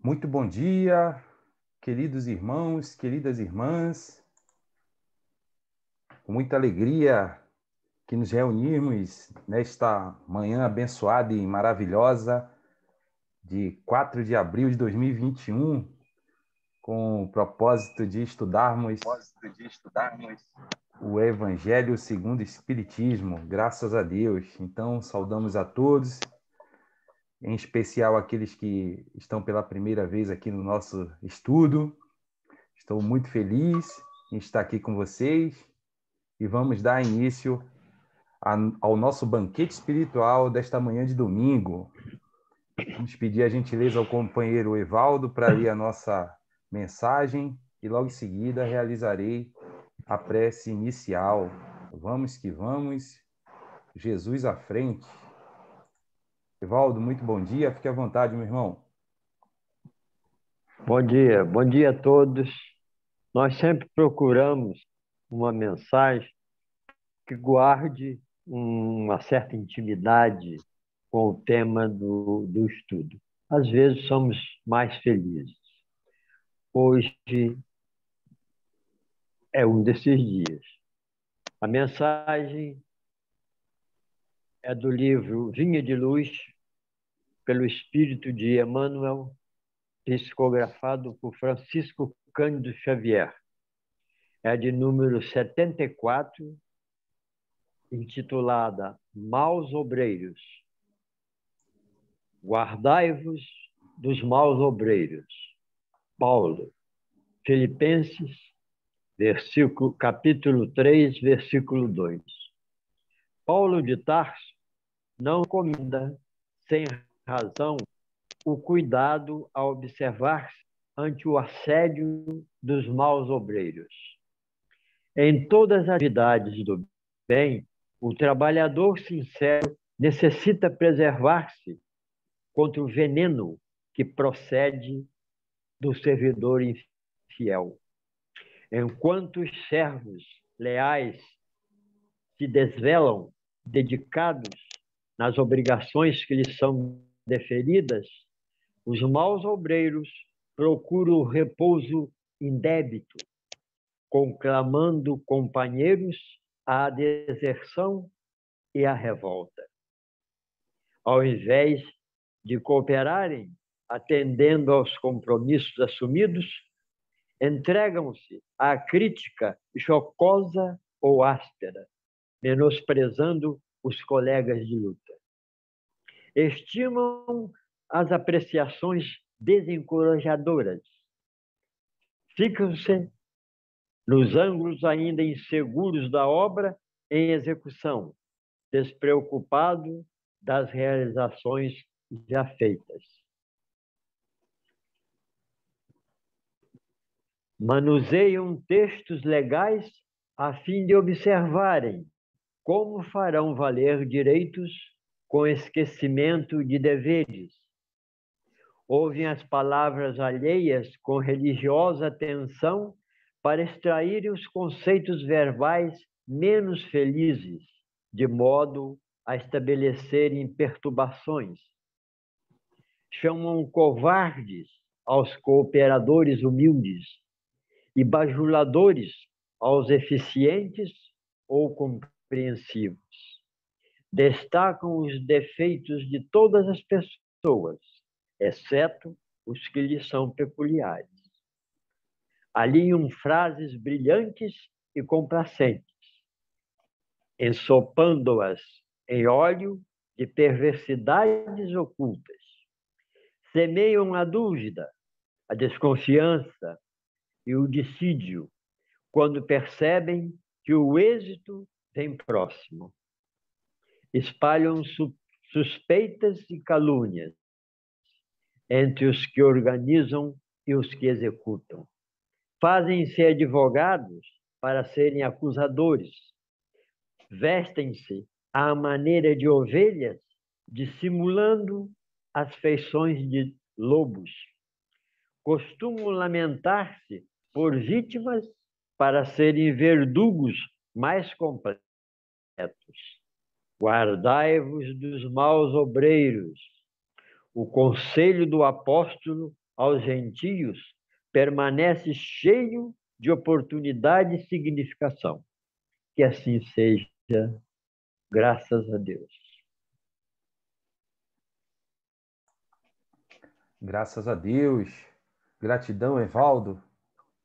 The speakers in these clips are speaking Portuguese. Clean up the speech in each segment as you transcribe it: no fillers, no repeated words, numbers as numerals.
Muito bom dia, queridos irmãos, queridas irmãs. Com muita alegria que nos reunimos nesta manhã abençoada e maravilhosa de 4 de abril de 2021, com o propósito de estudarmos o Evangelho segundo o Espiritismo, graças a Deus. Então, saudamos a todos, em especial aqueles que estão pela primeira vez aqui no nosso estudo. Estou muito feliz em estar aqui com vocês e vamos dar início ao nosso banquete espiritual desta manhã de domingo. Vamos pedir a gentileza ao companheiro Evaldo para ler a nossa mensagem e logo em seguida realizarei a prece inicial. Vamos que vamos, Jesus à frente. Evaldo, muito bom dia, fique à vontade, meu irmão. Bom dia a todos. Nós sempre procuramos uma mensagem que guarde uma certa intimidade com o tema do estudo. Às vezes somos mais felizes. Hoje é um desses dias. A mensagem é do livro Vinha de Luz, pelo Espírito de Emmanuel, psicografado por Francisco Cândido Xavier. É de número 74, intitulada Maus Obreiros. Guardai-vos dos maus obreiros. Paulo, Filipenses, capítulo 3, versículo 2. Paulo de Tarso não recomenda, sem razão, o cuidado a observar-se ante o assédio dos maus obreiros. Em todas as atividades do bem, o trabalhador sincero necessita preservar-se contra o veneno que procede do servidor infiel. Enquanto os servos leais se desvelam, dedicados nas obrigações que lhes são deferidas, os maus obreiros procuram o repouso indébito, conclamando companheiros à deserção e à revolta. Ao invés de cooperarem, atendendo aos compromissos assumidos, entregam-se à crítica jocosa ou áspera, menosprezando os colegas de luta. Estimam as apreciações desencorajadoras. Ficam-se nos ângulos ainda inseguros da obra em execução, despreocupado das realizações já feitas. Manuseiam textos legais a fim de observarem como farão valer direitos com esquecimento de deveres. Ouvem as palavras alheias com religiosa atenção para extraírem os conceitos verbais menos felizes, de modo a estabelecerem perturbações. Chamam covardes aos cooperadores humildes e bajuladores aos eficientes ou compreensivos. Destacam os defeitos de todas as pessoas, exceto os que lhes são peculiares. Alinham frases brilhantes e complacentes, ensopando-as em óleo de perversidades ocultas. Semeiam a dúvida, a desconfiança e o dissídio quando percebem que o êxito vem próximo. Espalham suspeitas e calúnias entre os que organizam e os que executam. Fazem-se advogados para serem acusadores. Vestem-se à maneira de ovelhas, dissimulando as feições de lobos. Costumam lamentar-se por vítimas para serem verdugos mais completos. Guardai-vos dos maus obreiros. O conselho do apóstolo aos gentios permanece cheio de oportunidade e significação. Que assim seja, graças a Deus. Graças a Deus. Gratidão, Evaldo,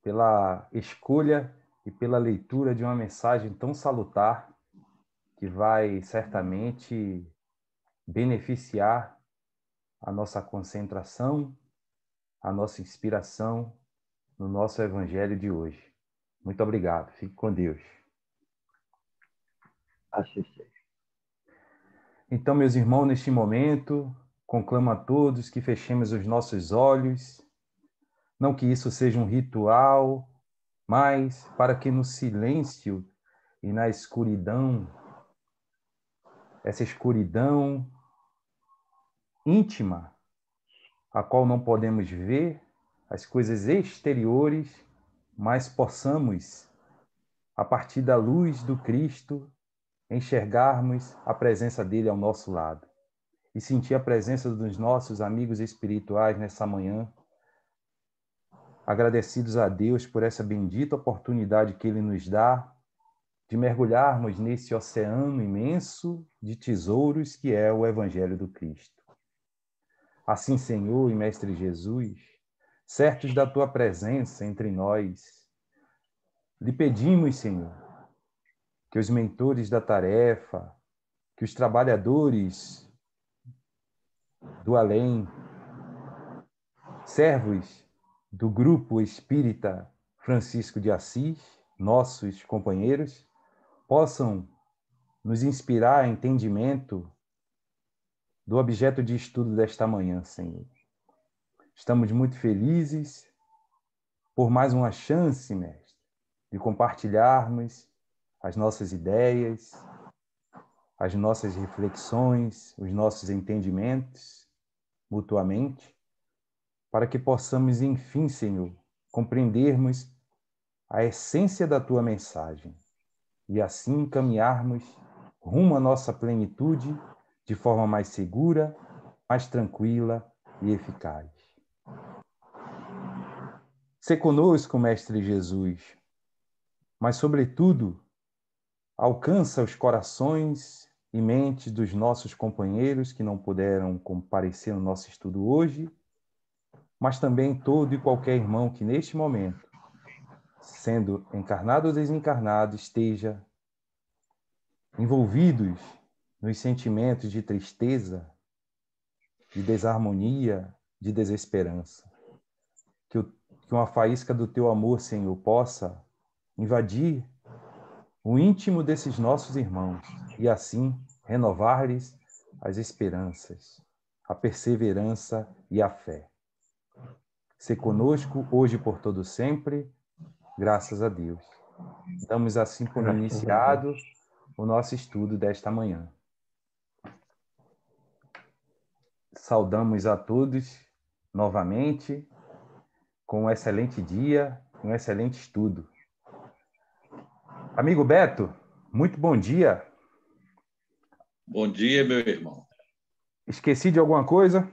pela escolha e pela leitura de uma mensagem tão salutar que vai certamente beneficiar a nossa concentração, a nossa inspiração no nosso evangelho de hoje. Muito obrigado. Fique com Deus. Assim seja. Então, meus irmãos, neste momento, conclamo a todos que fechemos os nossos olhos. Não que isso seja um ritual, mas para que no silêncio e na escuridão, essa escuridão íntima, a qual não podemos ver as coisas exteriores, mas possamos, a partir da luz do Cristo, enxergarmos a presença dele ao nosso lado e sentir a presença dos nossos amigos espirituais nessa manhã, agradecidos a Deus por essa bendita oportunidade que ele nos dá de mergulharmos nesse oceano imenso de tesouros que é o Evangelho do Cristo. Assim, Senhor e Mestre Jesus, certos da tua presença entre nós, lhe pedimos, Senhor, que os mentores da tarefa, que os trabalhadores do além, servos do grupo espírita Francisco de Assis, nossos companheiros, possam nos inspirar a entendimento do objeto de estudo desta manhã, Senhor. Estamos muito felizes por mais uma chance, Mestre, de compartilharmos as nossas ideias, as nossas reflexões, os nossos entendimentos mutuamente, para que possamos, enfim, Senhor, compreendermos a essência da tua mensagem e assim caminharmos rumo à nossa plenitude de forma mais segura, mais tranquila e eficaz. Sê conosco, Mestre Jesus, mas, sobretudo, alcança os corações e mentes dos nossos companheiros que não puderam comparecer no nosso estudo hoje, mas também todo e qualquer irmão que neste momento, sendo encarnado ou desencarnado, esteja envolvidos nos sentimentos de tristeza, de desarmonia, de desesperança. Que uma faísca do teu amor, Senhor, possa invadir o íntimo desses nossos irmãos e assim renovar-lhes as esperanças, a perseverança e a fé. Sê conosco hoje e por todo sempre, graças a Deus. Damos assim por iniciado o nosso estudo desta manhã. Saudamos a todos novamente com um excelente dia, um excelente estudo. Amigo Beto, muito bom dia. Bom dia, meu irmão. Esqueci de alguma coisa?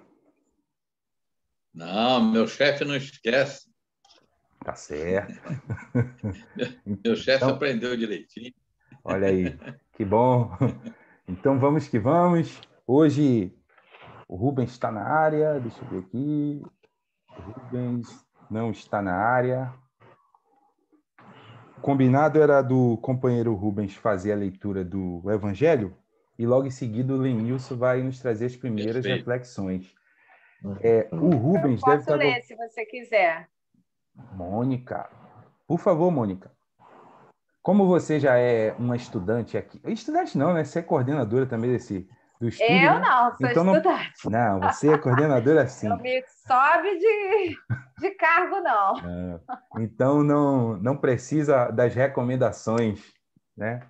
Não, meu chefe não esquece. Tá certo. Meu chefe Então, aprendeu direitinho. olha aí, que bom. Então vamos que vamos. Hoje o Rubens está na área, deixa eu ver aqui. O Rubens não está na área. O combinado era do companheiro Rubens fazer a leitura do Evangelho e logo em seguida o Lenilson vai nos trazer as primeiras Perfeito. reflexões. O Rubens Eu deve posso estar... ler, se você quiser. Mônica, por favor, Mônica. Como você já é uma estudante aqui... Estudante não, né? Você é coordenadora também do estudo, Eu né? não, sou Então estudante. Não, você é coordenadora sim. Não me sobe de cargo, não. Então não precisa das recomendações, né?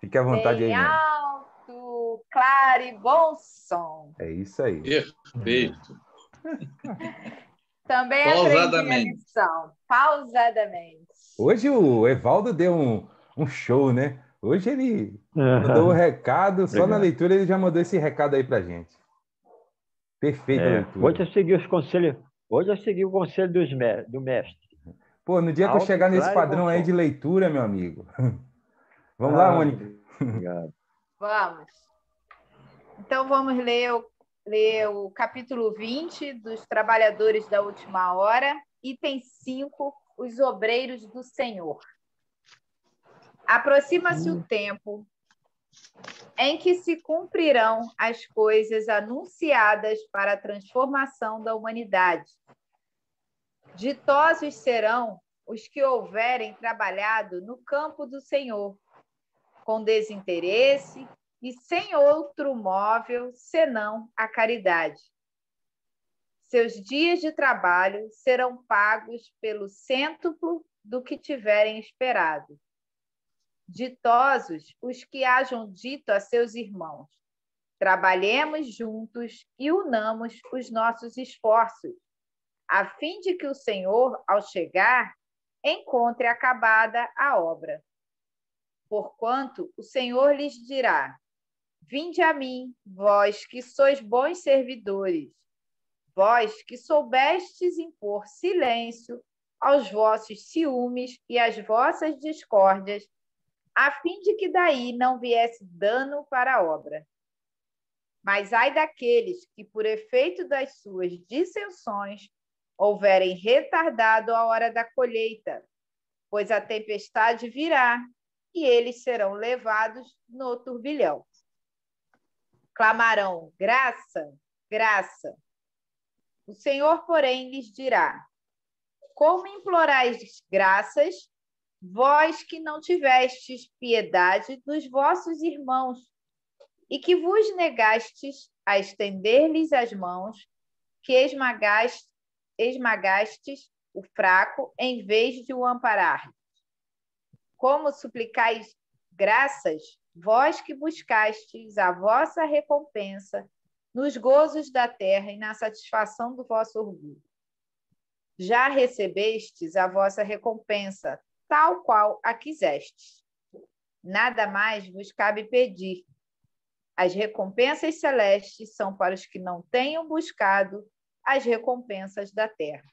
Fique à vontade Bem aí, Mônica. alto, claro e bom som. É isso aí. Perfeito. Também aprendi a Pausadamente. lição. Pausadamente. Hoje o Evaldo deu um show, né? Hoje ele mandou o recado, só na leitura ele já mandou esse recado aí pra gente. Perfeita leitura. Vou seguir os conselhos. Hoje eu segui o conselho do mestre. Pô, no dia que eu Alto, chegar nesse claro e bom padrão aí som. de leitura, meu amigo. Vamos lá, Mônica? Obrigado. Vamos. Então, vamos ler o capítulo 20 dos Trabalhadores da Última Hora, item 5, os obreiros do Senhor. Aproxima-se o tempo em que se cumprirão as coisas anunciadas para a transformação da humanidade. Ditosos serão os que houverem trabalhado no campo do Senhor, com desinteresse e sem outro móvel senão a caridade. Seus dias de trabalho serão pagos pelo cêntuplo do que tiverem esperado. Ditosos os que hajam dito a seus irmãos: trabalhemos juntos e unamos os nossos esforços, a fim de que o Senhor, ao chegar, encontre acabada a obra. Porquanto o Senhor lhes dirá: vinde a mim, vós que sois bons servidores, vós que soubestes impor silêncio aos vossos ciúmes e às vossas discórdias, a fim de que daí não viesse dano para a obra. Mas ai daqueles que, por efeito das suas dissensões, houverem retardado a hora da colheita, pois a tempestade virá e eles serão levados no turbilhão. Clamarão: graça, graça. O Senhor, porém, lhes dirá: como implorais graças, vós que não tivestes piedade dos vossos irmãos, e que vos negastes a estender-lhes as mãos, que esmagastes o fraco em vez de o amparar. Como suplicais graças, vós que buscastes a vossa recompensa nos gozos da terra e na satisfação do vosso orgulho. Já recebestes a vossa recompensa, tal qual a quisestes. Nada mais vos cabe pedir. As recompensas celestes são para os que não tenham buscado as recompensas da terra.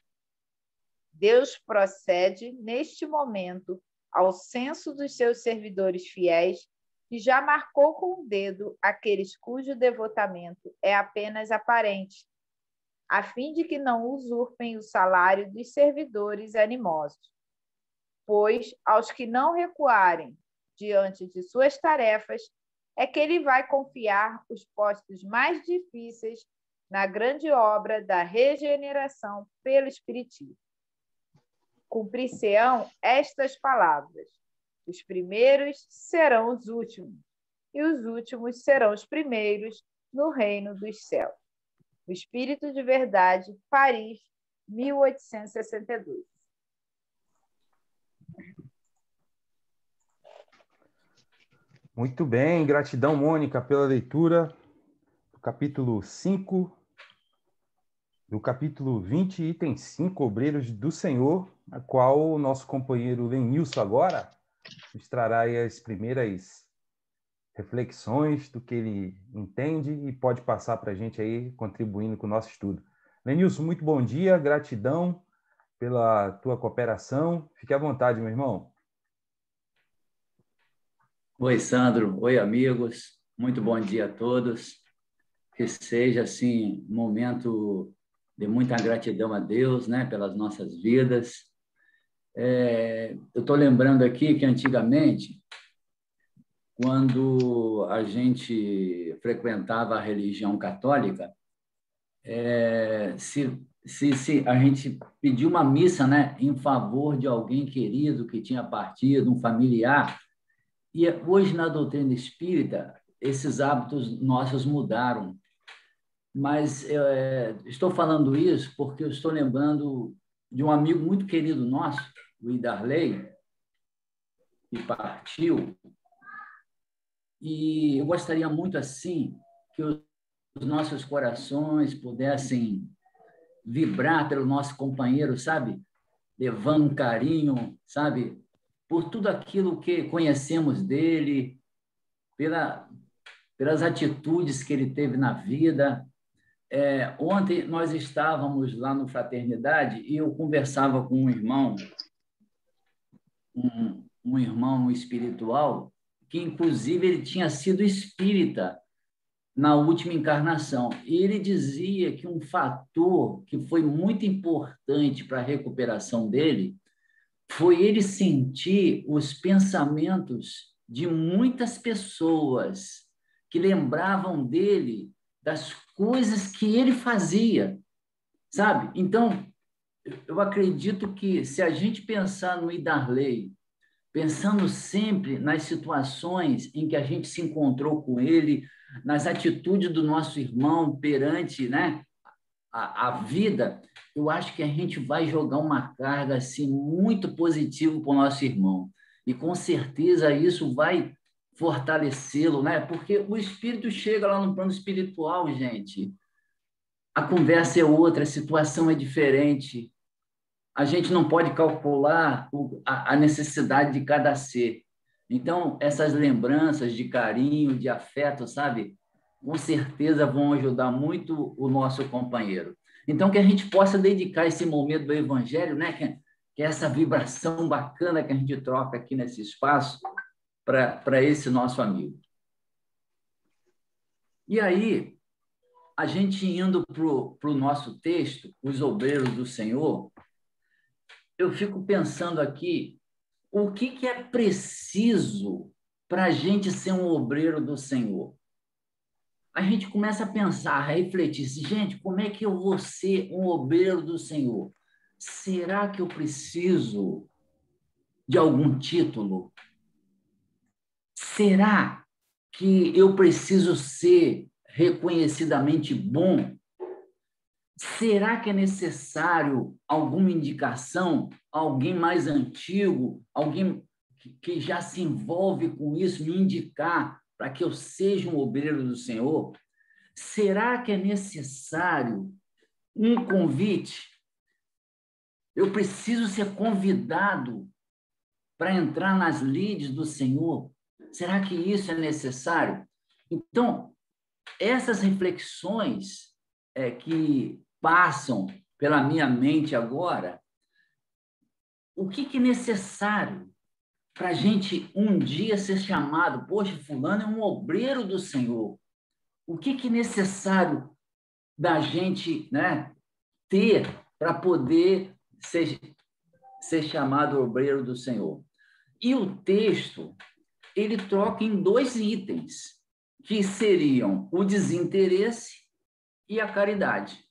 Deus procede, neste momento, ao censo dos seus servidores fiéis e já marcou com o dedo aqueles cujo devotamento é apenas aparente, a fim de que não usurpem o salário dos servidores animosos. Pois, aos que não recuarem diante de suas tarefas, é que ele vai confiar os postos mais difíceis na grande obra da regeneração pelo Espiritismo. Cumprir-se-ão estas palavras: os primeiros serão os últimos, e os últimos serão os primeiros no reino dos céus. O Espírito de Verdade, Paris, 1862. Muito bem, gratidão, Mônica, pela leitura do capítulo 5, do capítulo 20, item 5, Obreiros do Senhor, a qual o nosso companheiro Lenilson agora nos trará aí as primeiras reflexões do que ele entende e pode passar para a gente aí, contribuindo com o nosso estudo. Lenilson, muito bom dia, gratidão pela tua cooperação. Fique à vontade, meu irmão. Oi, Sandro. Oi, amigos. Muito bom dia a todos. Que seja, assim, um momento de muita gratidão a Deus, né, pelas nossas vidas. Eu estou lembrando aqui que, antigamente, quando a gente frequentava a religião católica, se a gente pedia uma missa, né, em favor de alguém querido que tinha partido, um familiar, e hoje, na doutrina espírita, esses hábitos nossos mudaram. Mas estou falando isso porque eu estou lembrando de um amigo muito querido nosso, o Idarley, que partiu, e eu gostaria muito, assim, que os nossos corações pudessem vibrar pelo nosso companheiro, sabe? Levando um carinho, sabe? Por tudo aquilo que conhecemos dele, pelas atitudes que ele teve na vida. Ontem nós estávamos lá no Fraternidade e eu conversava com um irmão, um irmão espiritual, que inclusive ele tinha sido espírita na última encarnação. E ele dizia que um fator que foi muito importante para a recuperação dele foi ele sentir os pensamentos de muitas pessoas que lembravam dele das coisas que ele fazia, sabe? Então, eu acredito que se a gente pensar no Idarley, pensando sempre nas situações em que a gente se encontrou com ele, nas atitudes do nosso irmão perante, né, a vida, eu acho que a gente vai jogar uma carga assim, muito positiva para o nosso irmão. E, com certeza, isso vai fortalecê-lo, né? Porque o espírito chega lá no plano espiritual, gente. A conversa é outra, a situação é diferente. A gente não pode calcular a necessidade de cada ser. Então, essas lembranças de carinho, de afeto, sabe? Com certeza vão ajudar muito o nosso companheiro. Então, que a gente possa dedicar esse momento do Evangelho, né? Que é essa vibração bacana que a gente troca aqui nesse espaço para esse nosso amigo. E aí, a gente indo para o nosso texto, Os Obreiros do Senhor, eu fico pensando aqui, o que é preciso para a gente ser um obreiro do Senhor? A gente começa a pensar, a refletir, gente, como é que eu vou ser um obreiro do Senhor? Será que eu preciso de algum título? Será que eu preciso ser reconhecidamente bom? Será que é necessário alguma indicação, alguém mais antigo, alguém que já se envolve com isso, me indicar para que eu seja um obreiro do Senhor? Será que é necessário um convite? Eu preciso ser convidado para entrar nas lides do Senhor? Será que isso é necessário? Então, essas reflexões que passam pela minha mente agora, o que é necessário para a gente um dia ser chamado? Poxa, fulano é um obreiro do Senhor. O que é necessário da gente, né, ter para poder ser chamado obreiro do Senhor? E o texto, ele troca em 2 itens, que seriam o desinteresse e a caridade.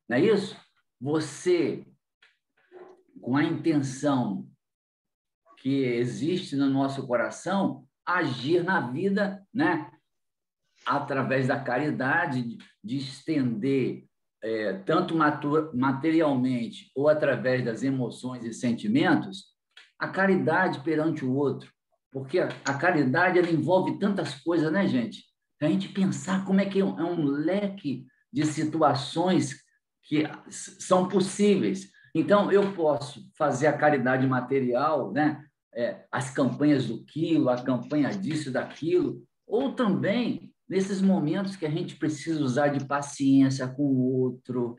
Não é isso? Você, com a intenção que existe no nosso coração, agir na vida, né? Através da caridade, de estender, tanto materialmente ou através das emoções e sentimentos, a caridade perante o outro. Porque a caridade ela envolve tantas coisas, né, gente? A gente pensar como é que é um leque de situações que são possíveis. Então, eu posso fazer a caridade material, né? As campanhas do quilo, a campanha disso, daquilo, ou também nesses momentos que a gente precisa usar de paciência com o outro,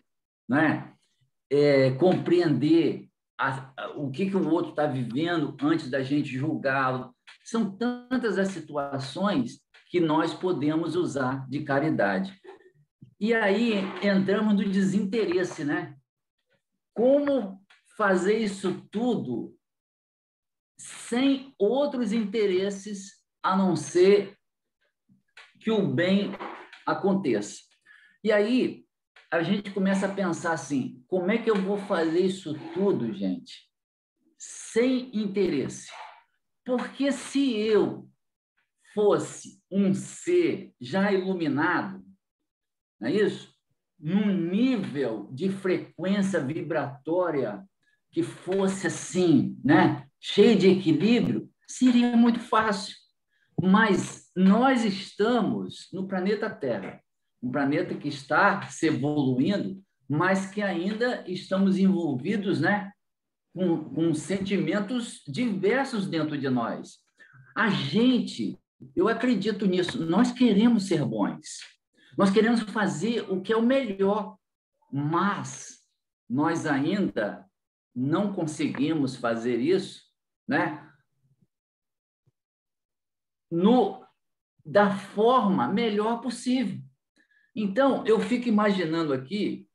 né? Compreender o que o outro está vivendo antes da gente julgá-lo. São tantas as situações que nós podemos usar de caridade. E aí entramos no desinteresse, né? Como fazer isso tudo sem outros interesses a não ser que o bem aconteça? E aí a gente começa a pensar assim, como é que eu vou fazer isso tudo, gente, sem interesse? Porque se eu fosse um ser já iluminado, não é isso? Num nível de frequência vibratória que fosse assim, né? Cheio de equilíbrio, seria muito fácil. Mas nós estamos no planeta Terra, um planeta que está se evoluindo, mas que ainda estamos envolvidos, né? Com sentimentos diversos dentro de nós. A gente, eu acredito nisso, nós queremos ser bons. Nós queremos fazer o que é o melhor, mas nós ainda não conseguimos fazer isso, né? Da forma melhor possível. Então, eu fico imaginando aqui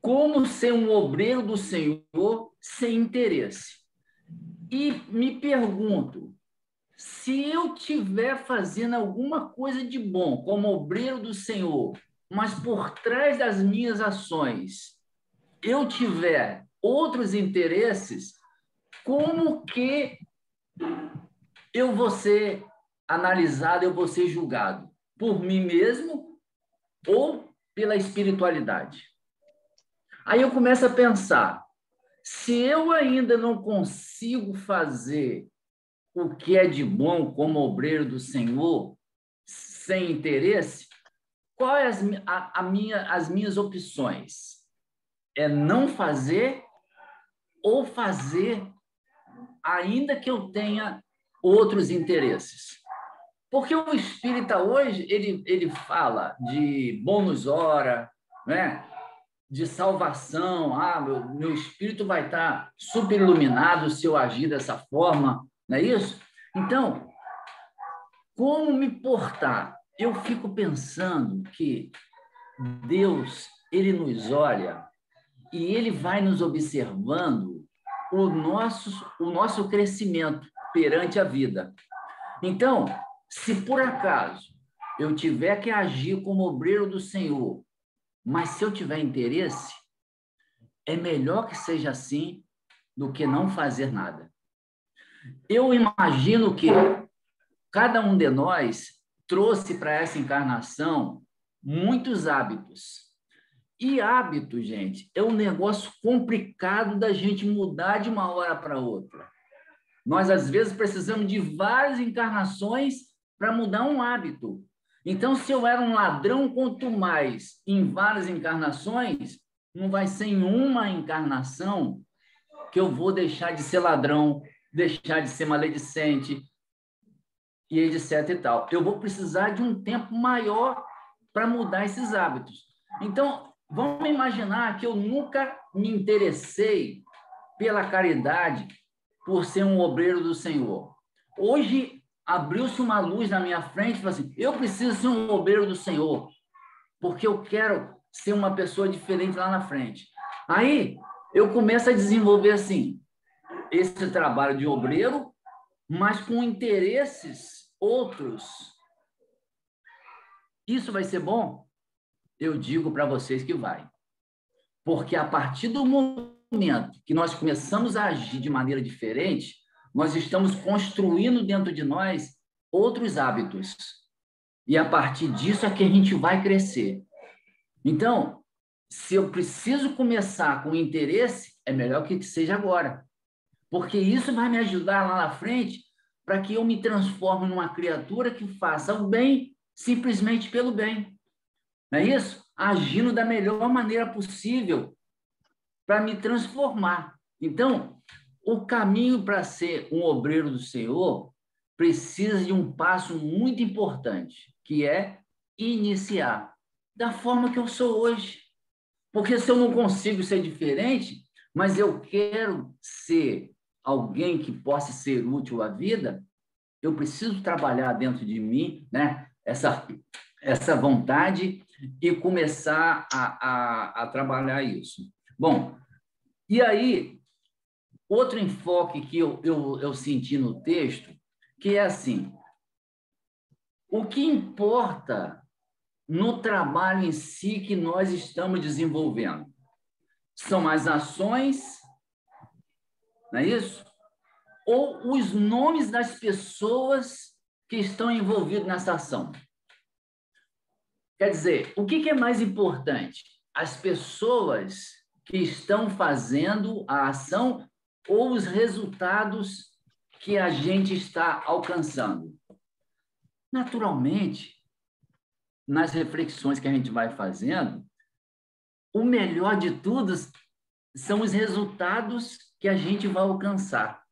como ser um obreiro do Senhor sem interesse. E me pergunto, se eu estiver fazendo alguma coisa de bom como obreiro do Senhor, mas por trás das minhas ações eu tiver outros interesses, como que eu vou ser analisado, eu vou ser julgado? Por mim mesmo ou pela espiritualidade? Aí eu começo a pensar, se eu ainda não consigo fazer o que é de bom como obreiro do Senhor, sem interesse, quais as minhas opções? É não fazer ou fazer ainda que eu tenha outros interesses? Porque o espírita hoje, ele fala de bônus hora, né? De salvação, meu espírito vai estar super iluminado se eu agir dessa forma, não é isso? Então, como me portar? Eu fico pensando que Deus, ele nos olha e ele vai nos observando o nosso crescimento perante a vida. Então, se por acaso eu tiver que agir como obreiro do Senhor, mas se eu tiver interesse, é melhor que seja assim do que não fazer nada. Eu imagino que cada um de nós trouxe para essa encarnação muitos hábitos. E hábito, gente, é um negócio complicado da gente mudar de uma hora para outra. Nós, às vezes, precisamos de várias encarnações para mudar um hábito. Então, se eu era um ladrão, quanto mais em várias encarnações, não vai ser em uma encarnação que eu vou deixar de ser ladrão, deixar de ser maledicente, e etc. e tal. Eu vou precisar de um tempo maior para mudar esses hábitos. Então, vamos imaginar que eu nunca me interessei pela caridade, por ser um obreiro do Senhor. Hoje, abriu-se uma luz na minha frente e falou assim, eu preciso ser um obreiro do Senhor, porque eu quero ser uma pessoa diferente lá na frente. Aí, eu começo a desenvolver, assim, esse trabalho de obreiro, mas com interesses outros. Isso vai ser bom? Eu digo para vocês que vai. Porque a partir do momento que nós começamos a agir de maneira diferente, nós estamos construindo dentro de nós outros hábitos. E a partir disso é que a gente vai crescer. Então, se eu preciso começar com interesse, é melhor que seja agora. Porque isso vai me ajudar lá na frente para que eu me transforme numa criatura que faça o bem simplesmente pelo bem. Não é isso? Agindo da melhor maneira possível para me transformar. Então, o caminho para ser um obreiro do Senhor precisa de um passo muito importante, que é iniciar da forma que eu sou hoje. Porque se eu não consigo ser diferente, mas eu quero ser alguém que possa ser útil à vida, eu preciso trabalhar dentro de mim, né? Essa vontade e começar a trabalhar isso. Bom, e aí, outro enfoque que eu senti no texto, que é assim, o que importa no trabalho em si que nós estamos desenvolvendo? São as ações, não é isso? Ou os nomes das pessoas que estão envolvidas nessa ação? Quer dizer, o que é mais importante? As pessoas que estão fazendo a ação ou os resultados que a gente está alcançando? Naturalmente, nas reflexões que a gente vai fazendo, o melhor de tudo são os resultados que a gente vai alcançar,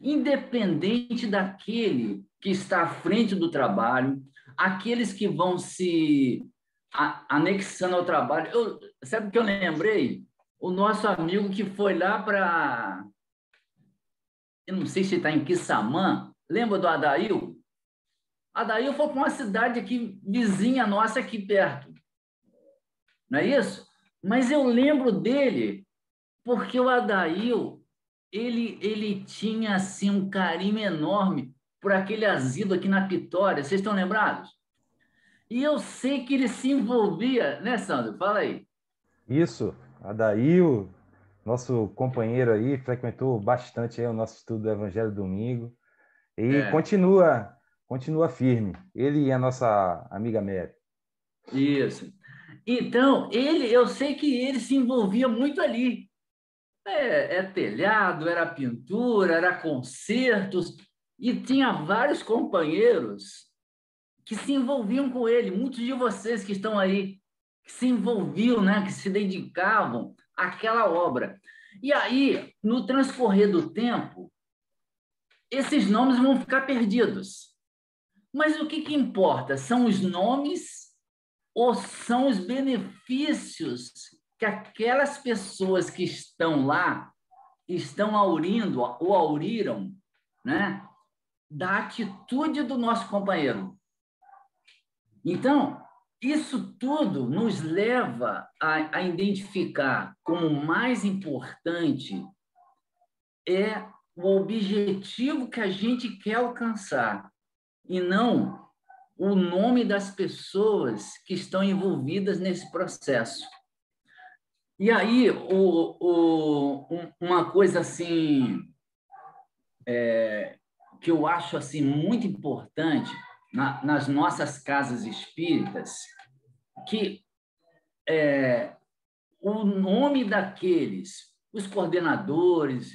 independente daquele que está à frente do trabalho, aqueles que vão se anexando ao trabalho. Sabe o que eu lembrei? O nosso amigo que foi lá para... Eu não sei se está em Quissamã. Lembra do Adail? Adail foi para uma cidade aqui, vizinha nossa, aqui perto. Não é isso? Mas eu lembro dele porque o Adail, ele tinha assim, um carinho enorme por aquele asilo aqui na Pitória. Vocês estão lembrados? E eu sei que ele se envolvia, né, Sandro? Fala aí. Isso, Adail, nosso companheiro aí, frequentou bastante aí o nosso estudo do Evangelho Domingo e continua firme. Ele e a nossa amiga Mary. Isso. Então, eu sei que ele se envolvia muito ali. Telhado, era pintura, era concertos, e tinha vários companheiros que se envolviam com ele. Muitos de vocês que estão aí, que se envolviam, né, que se dedicavam àquela obra. E aí, no transcorrer do tempo, esses nomes vão ficar perdidos. Mas o que importa? São os nomes ou são os benefícios que aquelas pessoas que estão lá estão aurindo ou auriram, né, da atitude do nosso companheiro? Então, isso tudo nos leva a identificar como mais importante é o objetivo que a gente quer alcançar e não o nome das pessoas que estão envolvidas nesse processo. E aí, uma coisa assim que eu acho assim muito importante nas nossas casas espíritas, que o nome daqueles, os coordenadores,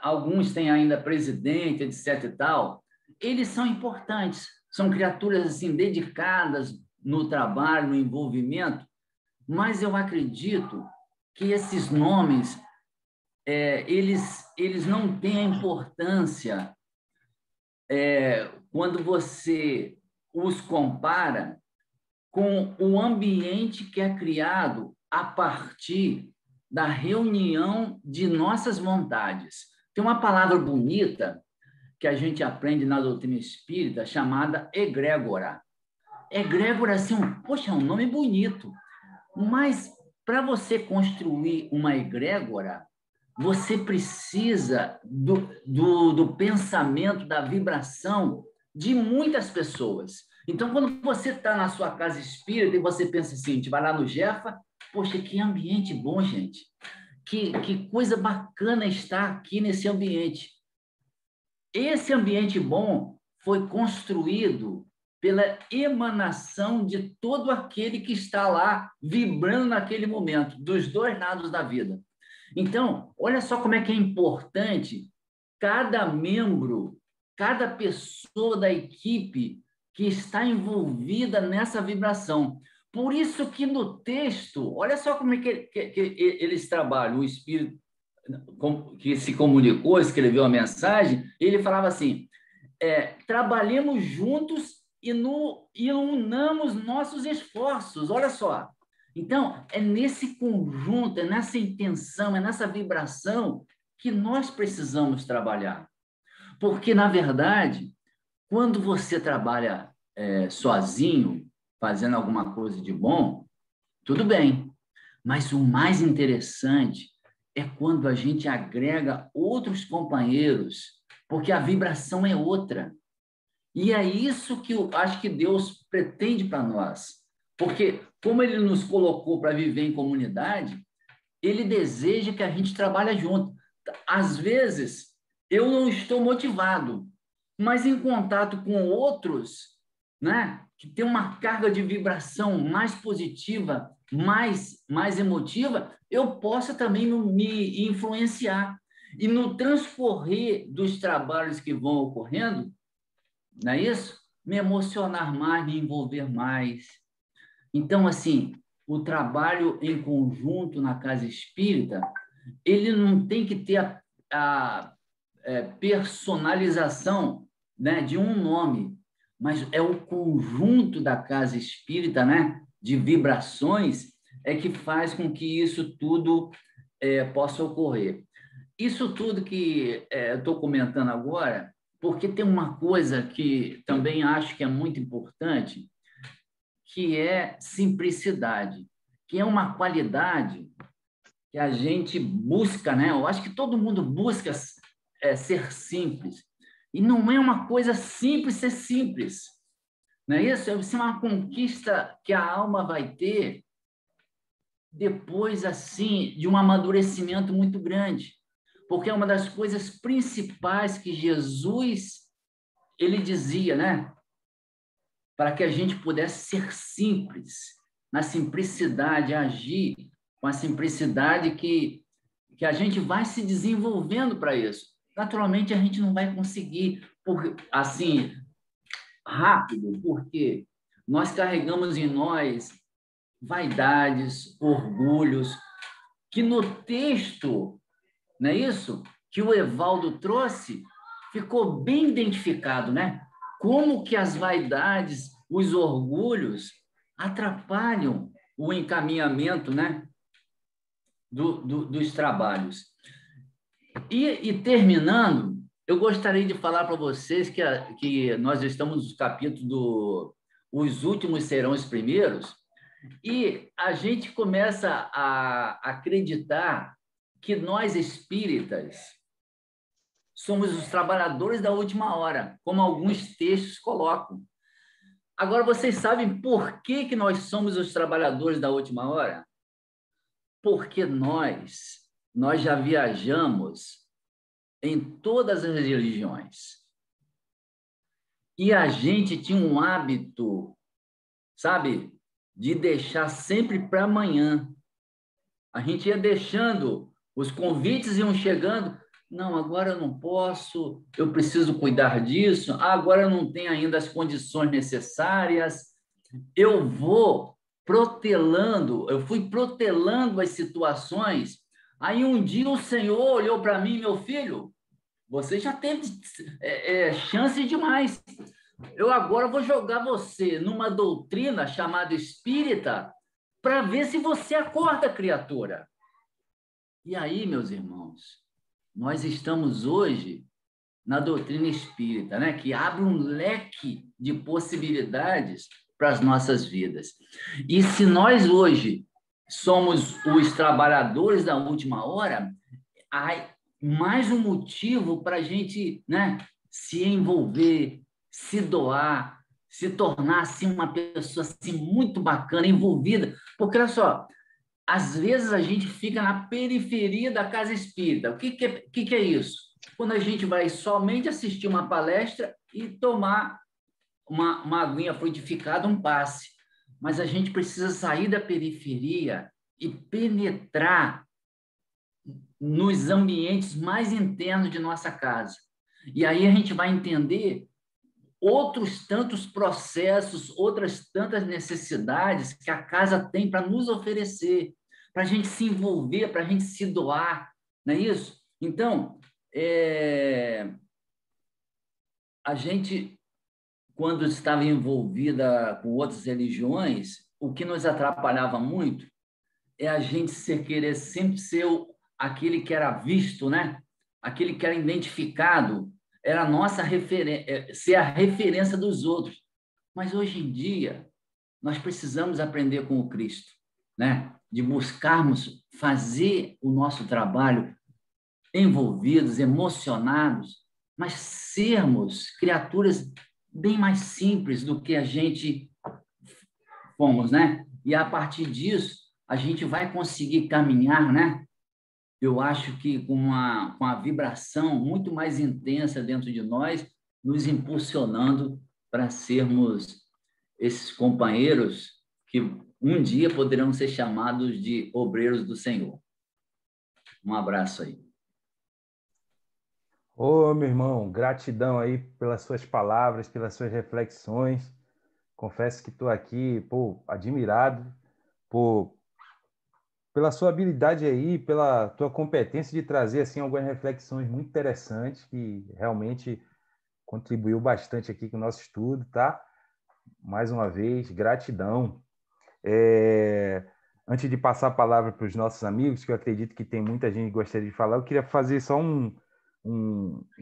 alguns têm ainda presidente, etc. e tal, eles são importantes, são criaturas assim dedicadas no trabalho, no envolvimento, mas eu acredito que esses nomes eles não têm a importância quando você os compara com o ambiente que é criado a partir da reunião de nossas vontades. Tem uma palavra bonita que a gente aprende na doutrina espírita chamada egrégora. Egrégora, assim, poxa, é um nome bonito, mas para você construir uma egrégora, você precisa do pensamento, da vibração de muitas pessoas. Então, quando você está na sua casa espírita e você pensa assim, a gente vai lá no Jefa, poxa, que ambiente bom, gente. Que coisa bacana estar aqui nesse ambiente. Esse ambiente bom foi construído pela emanação de todo aquele que está lá vibrando naquele momento, dos dois lados da vida. Então, olha só como é que é importante cada membro, cada pessoa da equipe que está envolvida nessa vibração. Por isso que no texto, olha só como é que eles trabalham, o Espírito que se comunicou, escreveu a mensagem, ele falava assim, trabalhemos juntos e unamos nossos esforços, olha só. Então, é nesse conjunto, é nessa intenção, é nessa vibração que nós precisamos trabalhar. Porque, na verdade, quando você trabalha sozinho, fazendo alguma coisa de bom, tudo bem. Mas o mais interessante é quando a gente agrega outros companheiros, porque a vibração é outra. E é isso que eu acho que Deus pretende para nós. Porque, como Ele nos colocou para viver em comunidade, Ele deseja que a gente trabalhe junto. Às vezes, eu não estou motivado, mas em contato com outros, né, que tem uma carga de vibração mais positiva, mais emotiva, eu posso também me influenciar. E no transcorrer dos trabalhos que vão ocorrendo, não é isso? Me emocionar mais, me envolver mais. Então, assim, o trabalho em conjunto na casa espírita, ele não tem que ter a personalização, né, de um nome, mas é o conjunto da casa espírita, né, de vibrações é que faz com que isso tudo possa ocorrer. Isso tudo que eu estou comentando agora, porque tem uma coisa que também acho que é muito importante, que é simplicidade, que é uma qualidade que a gente busca, né? Eu acho que todo mundo busca ser simples. E não é uma coisa simples ser simples. Não é isso? É uma conquista que a alma vai ter depois, assim, de um amadurecimento muito grande. Porque é uma das coisas principais que Jesus, ele dizia, né? Para que a gente pudesse ser simples, na simplicidade, agir com a simplicidade que a gente vai se desenvolvendo para isso. Naturalmente, a gente não vai conseguir, assim, rápido, porque nós carregamos em nós vaidades, orgulhos, que no texto, não é isso? Que o Evaldo trouxe, ficou bem identificado, né? Como que as vaidades, os orgulhos atrapalham o encaminhamento, né? dos trabalhos. E terminando, eu gostaria de falar para vocês que nós estamos no capítulo Os Últimos Serão os Primeiros, e a gente começa a acreditar que nós espíritas somos os trabalhadores da última hora, como alguns textos colocam. Agora, vocês sabem por que nós somos os trabalhadores da última hora? Porque nós já viajamos em todas as religiões. E a gente tinha um hábito, sabe, de deixar sempre para amanhã. A gente ia deixando, os convites iam chegando. Não, agora eu não posso, eu preciso cuidar disso. Ah, agora eu não tenho ainda as condições necessárias. Eu fui protelando as situações. Aí um dia o Senhor olhou para mim, meu filho, você já teve chance demais. Eu agora vou jogar você numa doutrina chamada espírita para ver se você acorda, criatura. E aí, meus irmãos, nós estamos hoje na doutrina espírita, né? Que abre um leque de possibilidades para as nossas vidas. E se nós hoje somos os trabalhadores da última hora, há mais um motivo para a gente, né, se envolver, se doar, se tornar assim, uma pessoa assim, muito bacana, envolvida. Porque, olha só, às vezes a gente fica na periferia da casa espírita. O que é isso? Quando a gente vai somente assistir uma palestra e tomar uma aguinha frutificada, um passe. Mas a gente precisa sair da periferia e penetrar nos ambientes mais internos de nossa casa. E aí a gente vai entender outros tantos processos, outras tantas necessidades que a casa tem para nos oferecer, para a gente se envolver, para a gente se doar, não é isso? Então, a gente, quando estava envolvida com outras religiões, o que nos atrapalhava muito é a gente querer sempre ser aquele que era visto, né? Aquele que era identificado, era a nossa referência, ser a referência dos outros. Mas hoje em dia, nós precisamos aprender com o Cristo, né? De buscarmos fazer o nosso trabalho envolvidos, emocionados, mas sermos criaturas bem mais simples do que a gente fomos, né? E a partir disso, a gente vai conseguir caminhar, né? Eu acho que com a vibração muito mais intensa dentro de nós, nos impulsionando para sermos esses companheiros que um dia poderão ser chamados de obreiros do Senhor. Um abraço aí. Ô, meu irmão, gratidão aí pelas suas palavras, pelas suas reflexões. Confesso que estou aqui, admirado pela sua habilidade aí, pela tua competência de trazer assim algumas reflexões muito interessantes que realmente contribuiu bastante aqui com o nosso estudo, tá? Mais uma vez, gratidão. Antes de passar a palavra para os nossos amigos, que eu acredito que tem muita gente que gostaria de falar, eu queria fazer só um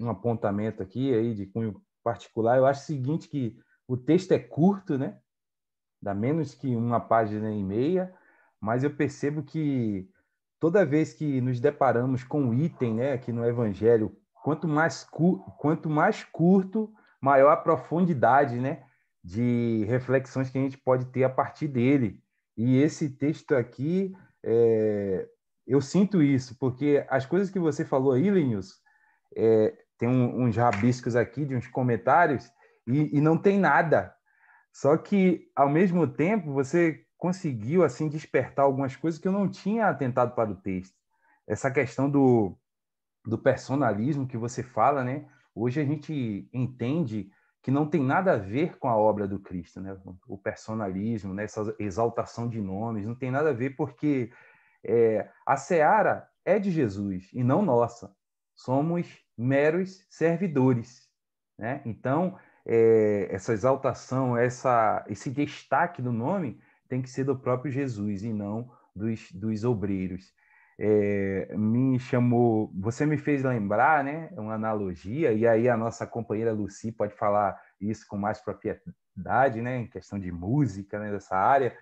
apontamento aqui aí de cunho particular. Eu acho o seguinte, que o texto é curto, né? Dá menos que 1,5 páginas, mas eu percebo que toda vez que nos deparamos com um item, né, aqui no Evangelho, quanto mais curto, maior a profundidade, né, de reflexões que a gente pode ter a partir dele. E esse texto aqui, eu sinto isso, porque as coisas que você falou aí, Linus, tem uns rabiscos aqui de uns comentários e não tem nada. Só que, ao mesmo tempo, você conseguiu assim despertar algumas coisas que eu não tinha atentado para o texto. Essa questão do personalismo que você fala, né? Hoje a gente entende que não tem nada a ver com a obra do Cristo, né? O personalismo, né? Essa exaltação de nomes, não tem nada a ver, porque a seara é de Jesus e não nossa. Somos meros servidores, né? Então, essa exaltação, esse destaque do nome tem que ser do próprio Jesus e não dos obreiros. Você me fez lembrar, né, uma analogia, e aí a nossa companheira Lucy pode falar isso com mais propriedade, né, em questão de música, né, dessa área.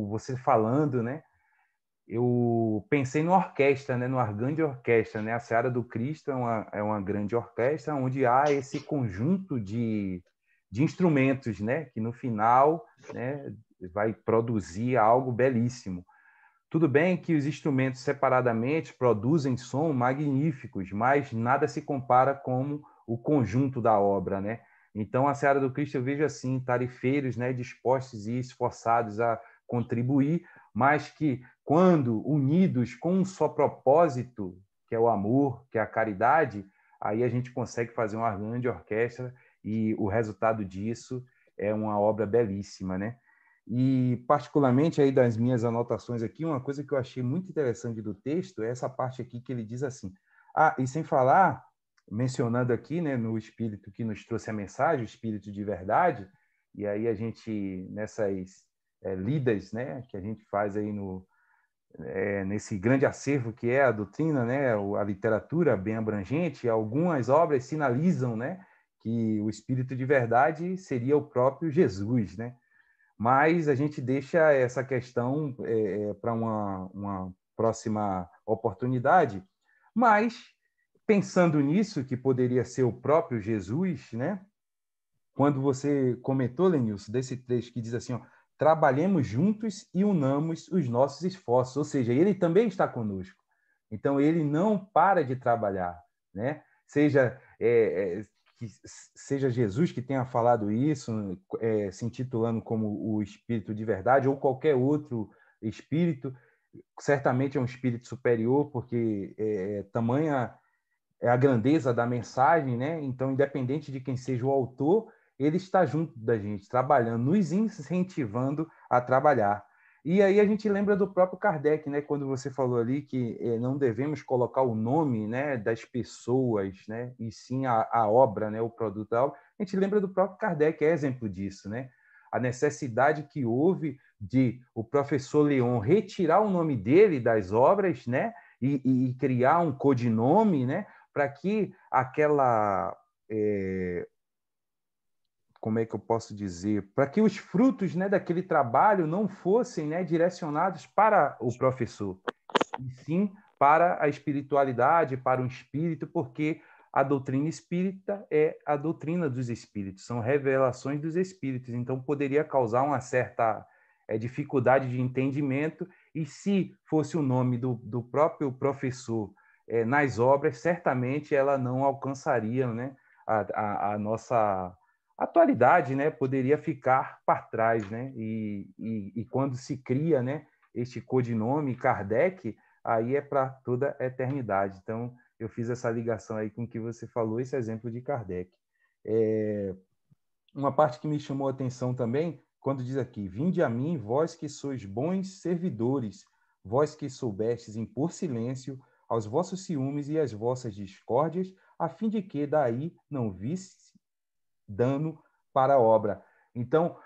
Você falando, né, eu pensei numa orquestra, né, numa grande orquestra, né? A Seara do Cristo é uma grande orquestra onde há esse conjunto de instrumentos, né, que no final, né, vai produzir algo belíssimo. Tudo bem que os instrumentos separadamente produzem som magníficos, mas nada se compara com o conjunto da obra, né? Então, a Seara do Cristo eu vejo assim, tarefeiros, né, dispostos e esforçados a contribuir, mas que, quando unidos com um só propósito, que é o amor, que é a caridade, aí a gente consegue fazer uma grande orquestra e o resultado disso é uma obra belíssima, né? E, particularmente, aí das minhas anotações aqui, uma coisa que eu achei muito interessante do texto é essa parte aqui que ele diz assim, e sem falar, mencionando aqui, né, no Espírito que nos trouxe a mensagem, o Espírito de verdade, e aí a gente, nessas lidas, né, que a gente faz aí nesse grande acervo que é a doutrina, né, a literatura bem abrangente, algumas obras sinalizam, né, que o Espírito de verdade seria o próprio Jesus, né? Mas a gente deixa essa questão para uma próxima oportunidade. Mas, pensando nisso, que poderia ser o próprio Jesus, né? Quando você comentou, Lenilson, desse trecho que diz assim, ó, trabalhemos juntos e unamos os nossos esforços, ou seja, ele também está conosco. Então, ele não para de trabalhar, né? Que seja Jesus que tenha falado isso, se intitulando como o Espírito de verdade, ou qualquer outro espírito, certamente é um espírito superior, porque tamanha é a grandeza da mensagem, né? Então, independente de quem seja o autor, ele está junto da gente, trabalhando, nos incentivando a trabalhar. E aí a gente lembra do próprio Kardec, né? Quando você falou ali que não devemos colocar o nome, né, das pessoas, né, e sim a obra, né, o produto da obra. A gente lembra do próprio Kardec, é exemplo disso, né? A necessidade que houve de o professor Leon retirar o nome dele das obras, né, e criar um codinome, né, para que aquela como é que eu posso dizer, para que os frutos, né, daquele trabalho não fossem, né, direcionados para o professor, e sim para a espiritualidade, para o espírito, porque a doutrina espírita é a doutrina dos espíritos, são revelações dos espíritos, então poderia causar uma certa dificuldade de entendimento, e se fosse o nome do próprio professor nas obras, certamente ela não alcançaria, né, a nossa atualidade, né, poderia ficar para trás, né? E quando se cria, né, este codinome Kardec, aí é para toda a eternidade. Então, eu fiz essa ligação aí com o que você falou, esse exemplo de Kardec. Uma parte que me chamou a atenção também, quando diz aqui, vinde a mim, vós que sois bons servidores, vós que soubestes impor silêncio aos vossos ciúmes e às vossas discórdias, a fim de que daí não visse dano para a obra. Então,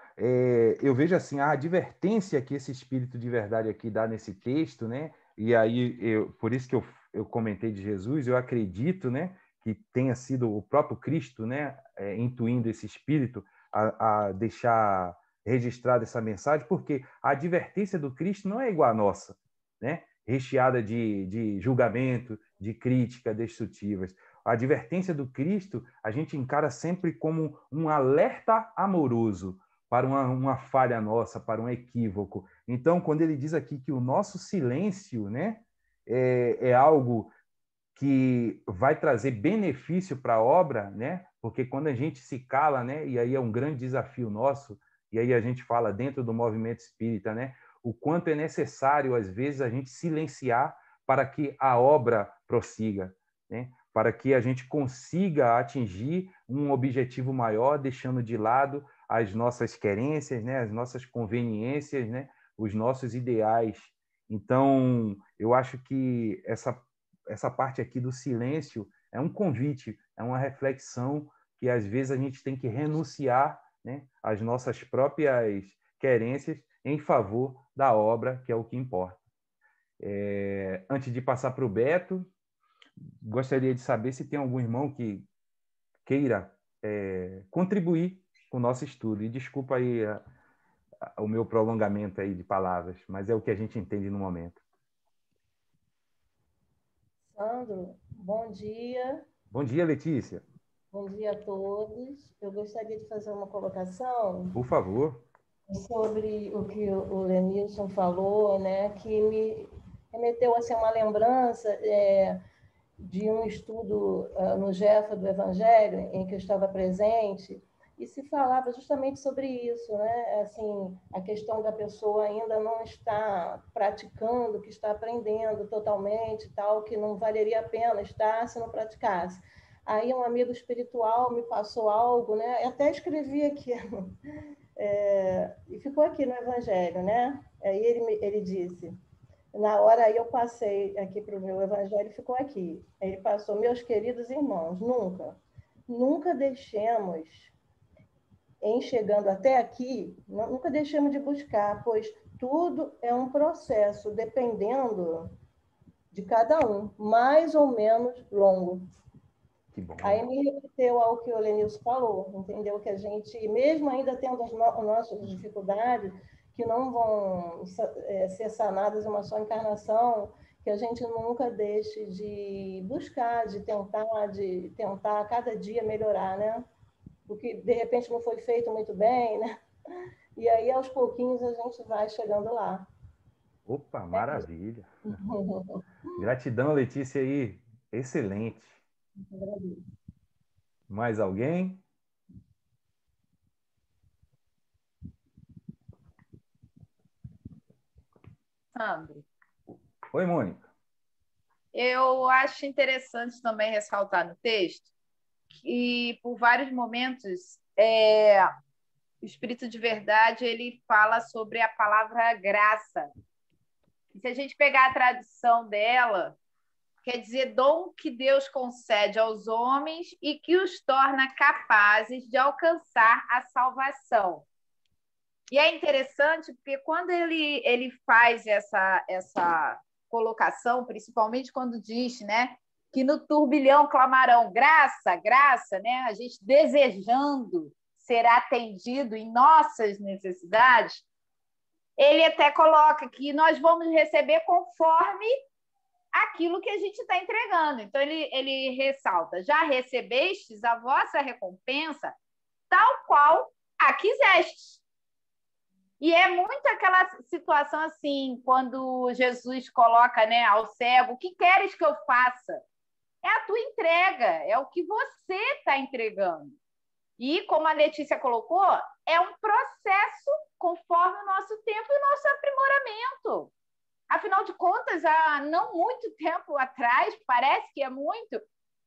eu vejo assim, a advertência que esse Espírito de verdade aqui dá nesse texto, né? E aí, por isso que eu comentei de Jesus, eu acredito, né, que tenha sido o próprio Cristo, né, intuindo esse Espírito a deixar registrada essa mensagem, porque a advertência do Cristo não é igual à nossa, né? Recheada de julgamento, de crítica destrutivas. A advertência do Cristo a gente encara sempre como um alerta amoroso para uma falha nossa, para um equívoco. Então, quando ele diz aqui que o nosso silêncio, né, é algo que vai trazer benefício para a obra, né? Porque quando a gente se cala, né? E aí é um grande desafio nosso, e aí a gente fala dentro do movimento espírita, né? O quanto é necessário, às vezes, a gente silenciar para que a obra prossiga, né? Para que a gente consiga atingir um objetivo maior, deixando de lado as nossas querências, né? As nossas conveniências, né? Os nossos ideais. Então, eu acho que essa parte aqui do silêncio é um convite, é uma reflexão que às vezes a gente tem que renunciar, né, às nossas próprias querências em favor da obra, que é o que importa. Antes de passar para o Beto, gostaria de saber se tem algum irmão que queira contribuir com o nosso estudo. E desculpa aí o meu prolongamento aí de palavras, mas é o que a gente entende no momento. Sandro, bom dia. Bom dia, Letícia. Bom dia a todos. Eu gostaria de fazer uma colocação Por favor. sobre o que o Lenilson falou, né, que me remeteu assim, a uma lembrança de um estudo no Jefa do Evangelho, em que eu estava presente, e se falava justamente sobre isso, né? Assim, a questão da pessoa ainda não estar praticando, que está aprendendo totalmente, tal, que não valeria a pena estar se não praticasse. Aí um amigo espiritual me passou algo, né? Eu até escrevi aqui, e ficou aqui no Evangelho, né? Aí ele disse, na hora aí eu passei aqui para o meu Evangelho, ficou aqui. Ele passou, meus queridos irmãos, nunca deixemos, em chegando até aqui, nunca deixemos de buscar, pois tudo é um processo, dependendo de cada um, mais ou menos longo. Que bom. Aí me remeteu ao que o Lenilson falou, entendeu? Que a gente, mesmo ainda tendo as nossas dificuldades, que não vão ser sanadas em uma só encarnação, que a gente nunca deixe de buscar, de tentar cada dia melhorar, né? Porque, de repente, não foi feito muito bem, né? E aí, aos pouquinhos, a gente vai chegando lá. Opa, maravilha. Gratidão, Letícia, aí. Excelente. Mais alguém? Sandro. Oi, Mônica. Eu acho interessante também ressaltar no texto que, por vários momentos, o Espírito de Verdade ele fala sobre a palavra graça. E se a gente pegar a tradução dela, quer dizer dom que Deus concede aos homens e que os torna capazes de alcançar a salvação. E é interessante porque quando ele faz essa colocação, principalmente quando diz, né, que no turbilhão clamarão graça, graça, né, a gente desejando ser atendido em nossas necessidades, ele até coloca que nós vamos receber conforme aquilo que a gente está entregando. Então, ele ressalta, já recebestes a vossa recompensa tal qual a quisestes. E é muito aquela situação assim, quando Jesus coloca, né, ao cego, o que queres que eu faça? É a tua entrega, é o que você está entregando. E, como a Letícia colocou, é um processo conforme o nosso tempo e o nosso aprimoramento. Afinal de contas, há não muito tempo atrás, parece que é muito,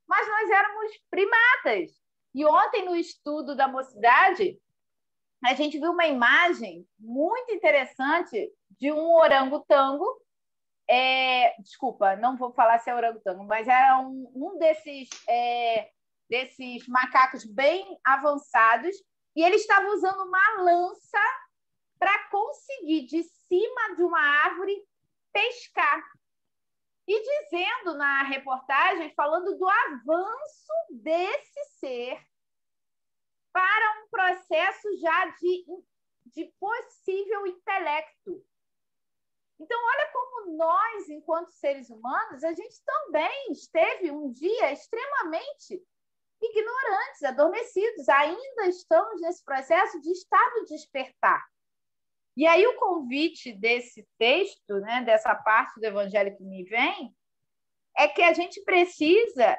mas nós éramos primatas. E ontem, no estudo da mocidade, a gente viu uma imagem muito interessante de um orangotango. Desculpa, não vou falar se é orangotango, mas era um desses macacos bem avançados e ele estava usando uma lança para conseguir, de cima de uma árvore, pescar. E dizendo na reportagem, falando do avanço desse ser para um processo já de possível intelecto. Então, olha como nós, enquanto seres humanos, a gente também esteve um dia extremamente ignorantes, adormecidos. Ainda estamos nesse processo de estado de despertar. E aí o convite desse texto, né, dessa parte do Evangelho que me vem, é que a gente precisa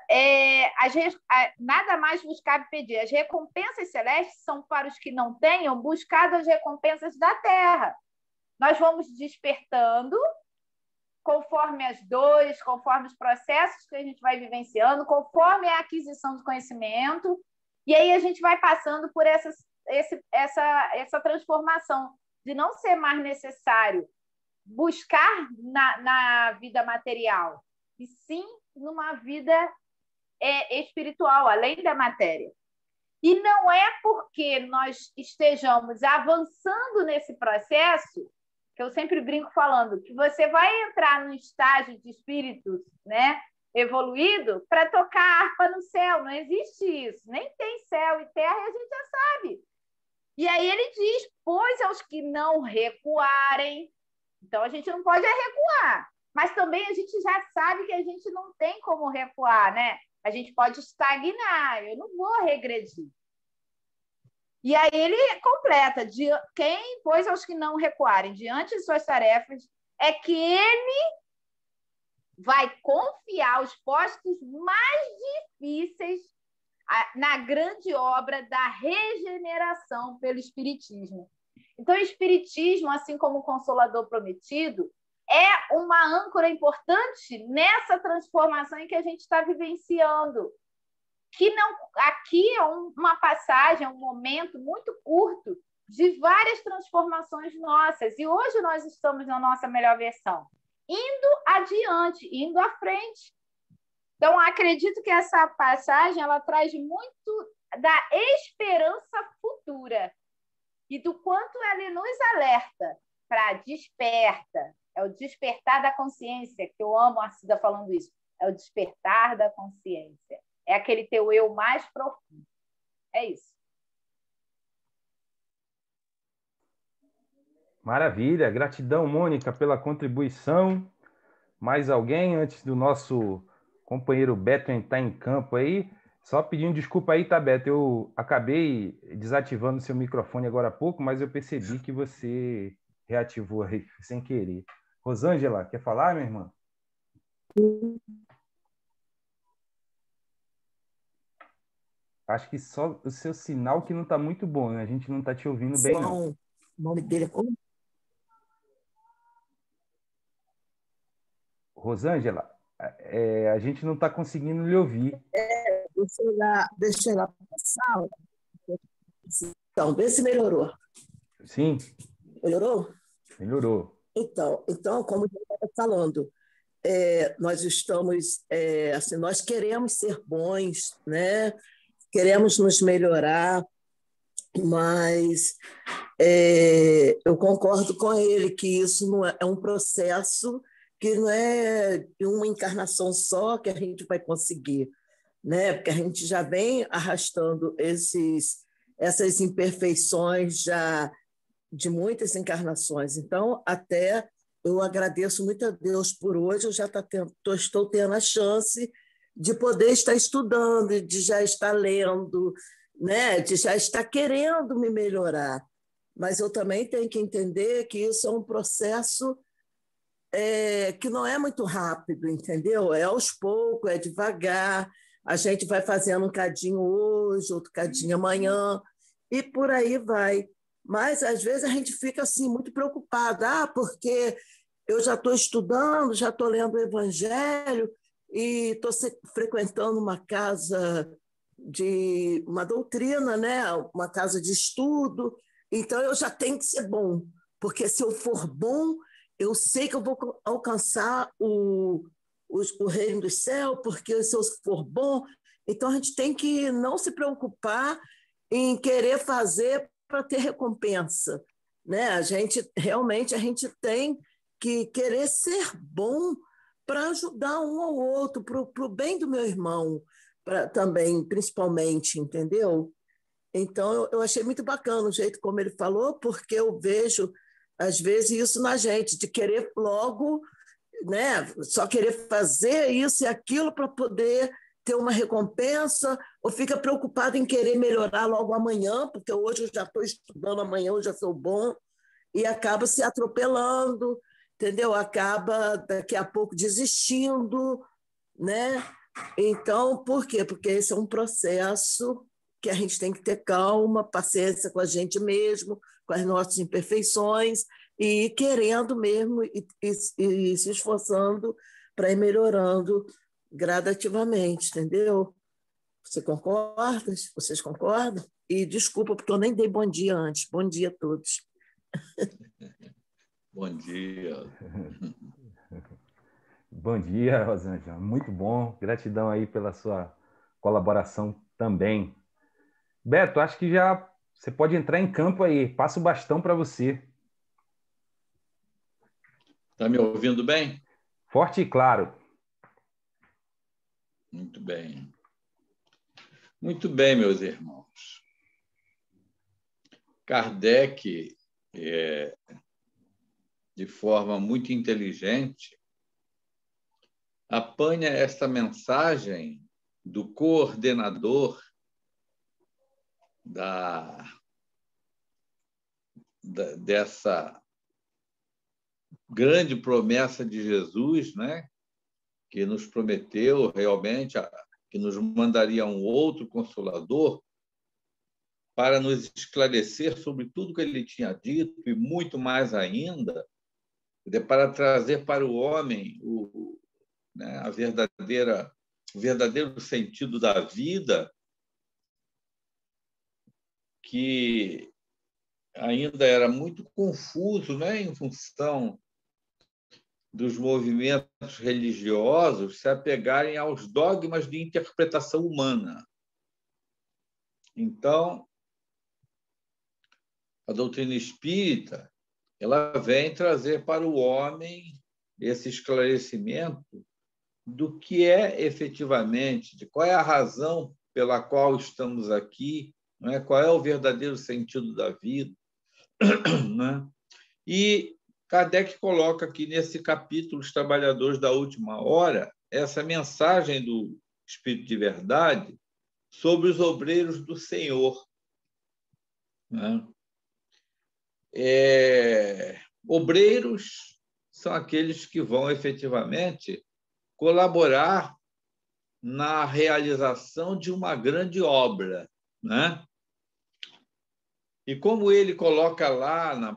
nada mais buscar e pedir. As recompensas celestes são para os que não tenham buscado as recompensas da terra. Nós vamos despertando conforme as dores, conforme os processos que a gente vai vivenciando, conforme a aquisição do conhecimento, e aí a gente vai passando por essa transformação de não ser mais necessário buscar na vida material, e sim numa vida espiritual, além da matéria. E não é porque nós estejamos avançando nesse processo, que eu sempre brinco falando, que você vai entrar no estágio de espíritos, né, evoluído para tocar harpa no céu. Não existe isso. Nem tem céu e terra, e a gente já sabe. E aí ele diz, pois aos que não recuarem. Então, a gente não pode recuar. Mas também a gente já sabe que a gente não tem como recuar, né? A gente pode estagnar, eu não vou regredir. E aí ele completa, pois aos que não recuarem diante de suas tarefas, é que ele vai confiar os postos mais difíceis na grande obra da regeneração pelo Espiritismo. Então, o Espiritismo, assim como o Consolador Prometido, é uma âncora importante nessa transformação em que a gente está vivenciando. Aqui é uma passagem, um momento muito curto de várias transformações nossas. E hoje nós estamos na nossa melhor versão, indo adiante, indo à frente. Então, acredito que essa passagem ela traz muito da esperança futura e do quanto ele nos alerta para desperta. É o despertar da consciência, que eu amo a Cida falando isso. É o despertar da consciência. É aquele teu eu mais profundo. É isso. Maravilha. Gratidão, Mônica, pela contribuição. Mais alguém antes do nosso companheiro Beto entrar em campo aí? Só pedindo desculpa aí, tá, Beto? Eu acabei desativando seu microfone agora há pouco, mas eu percebi que você reativou aí sem querer. Rosângela, quer falar, minha irmã? Acho que só o seu sinal que não está muito bom, né? A gente não está te ouvindo bem, não. O nome dele é como? Rosângela, a gente não está conseguindo lhe ouvir. Deixa eu ir lá para a sala. Então, vê se melhorou. Sim. Melhorou? Melhorou. Então como eu estava falando, nós estamos, assim, nós queremos ser bons, né? Queremos nos melhorar, mas eu concordo com ele que isso não é um processo que não é de uma encarnação só que a gente vai conseguir, né? Porque a gente já vem arrastando essas imperfeições já de muitas encarnações. Então, até eu agradeço muito a Deus por hoje, eu já estou tendo a chance de poder estar estudando, de já estar lendo, né? De já estar querendo me melhorar. Mas eu também tenho que entender que isso é um processo que não é muito rápido, entendeu? É aos poucos, é devagar, a gente vai fazendo um cadinho hoje, outro cadinho amanhã, e por aí vai. Mas, às vezes, a gente fica assim, muito preocupada, porque eu já estou estudando, já estou lendo o Evangelho e estou frequentando uma casa de uma doutrina, né? Uma casa de estudo, então eu já tenho que ser bom, porque se eu for bom, eu sei que eu vou alcançar o reino do céu, porque se eu for bom, então a gente tem que não se preocupar em querer fazer para ter recompensa, né? A gente tem que querer ser bom para ajudar um ao outro, para o bem do meu irmão, também, principalmente, entendeu? Então, eu achei muito bacana o jeito como ele falou, porque eu vejo, às vezes, isso na gente, de querer logo, né, só querer fazer isso e aquilo para poder ter uma recompensa, ou fica preocupado em querer melhorar logo amanhã, porque hoje eu já estou estudando, amanhã eu já sou bom, e acaba se atropelando, entendeu? Acaba daqui a pouco desistindo, né? Então, por quê? Porque esse é um processo que a gente tem que ter calma, paciência com a gente mesmo, com as nossas imperfeições, e querendo mesmo e se esforçando para ir melhorando gradativamente, entendeu? Você concorda? Vocês concordam? E desculpa, porque eu nem dei bom dia antes. Bom dia a todos. Bom dia. Bom dia, Rosângela. Muito bom. Gratidão aí pela sua colaboração também. Beto, acho que já você pode entrar em campo aí. Passa o bastão para você. Está me ouvindo bem? Forte e claro. Muito bem. Muito bem, meus irmãos. Kardec, de forma muito inteligente, apanha esta mensagem do coordenador dessa grande promessa de Jesus, né? Que nos prometeu realmente que nos mandaria um outro Consolador para nos esclarecer sobre tudo que ele tinha dito e muito mais ainda, para trazer para o homem né, o verdadeiro sentido da vida, que ainda era muito confuso, né, em função dos movimentos religiosos se apegarem aos dogmas de interpretação humana. Então, a doutrina espírita, ela vem trazer para o homem esse esclarecimento do que é efetivamente, de qual é a razão pela qual estamos aqui, não é? Qual é o verdadeiro sentido da vida, né? E Kardec coloca aqui nesse capítulo, Os Trabalhadores da Última Hora, essa mensagem do Espírito de Verdade sobre os obreiros do Senhor, né? Obreiros são aqueles que vão efetivamente colaborar na realização de uma grande obra, né? E como ele coloca lá na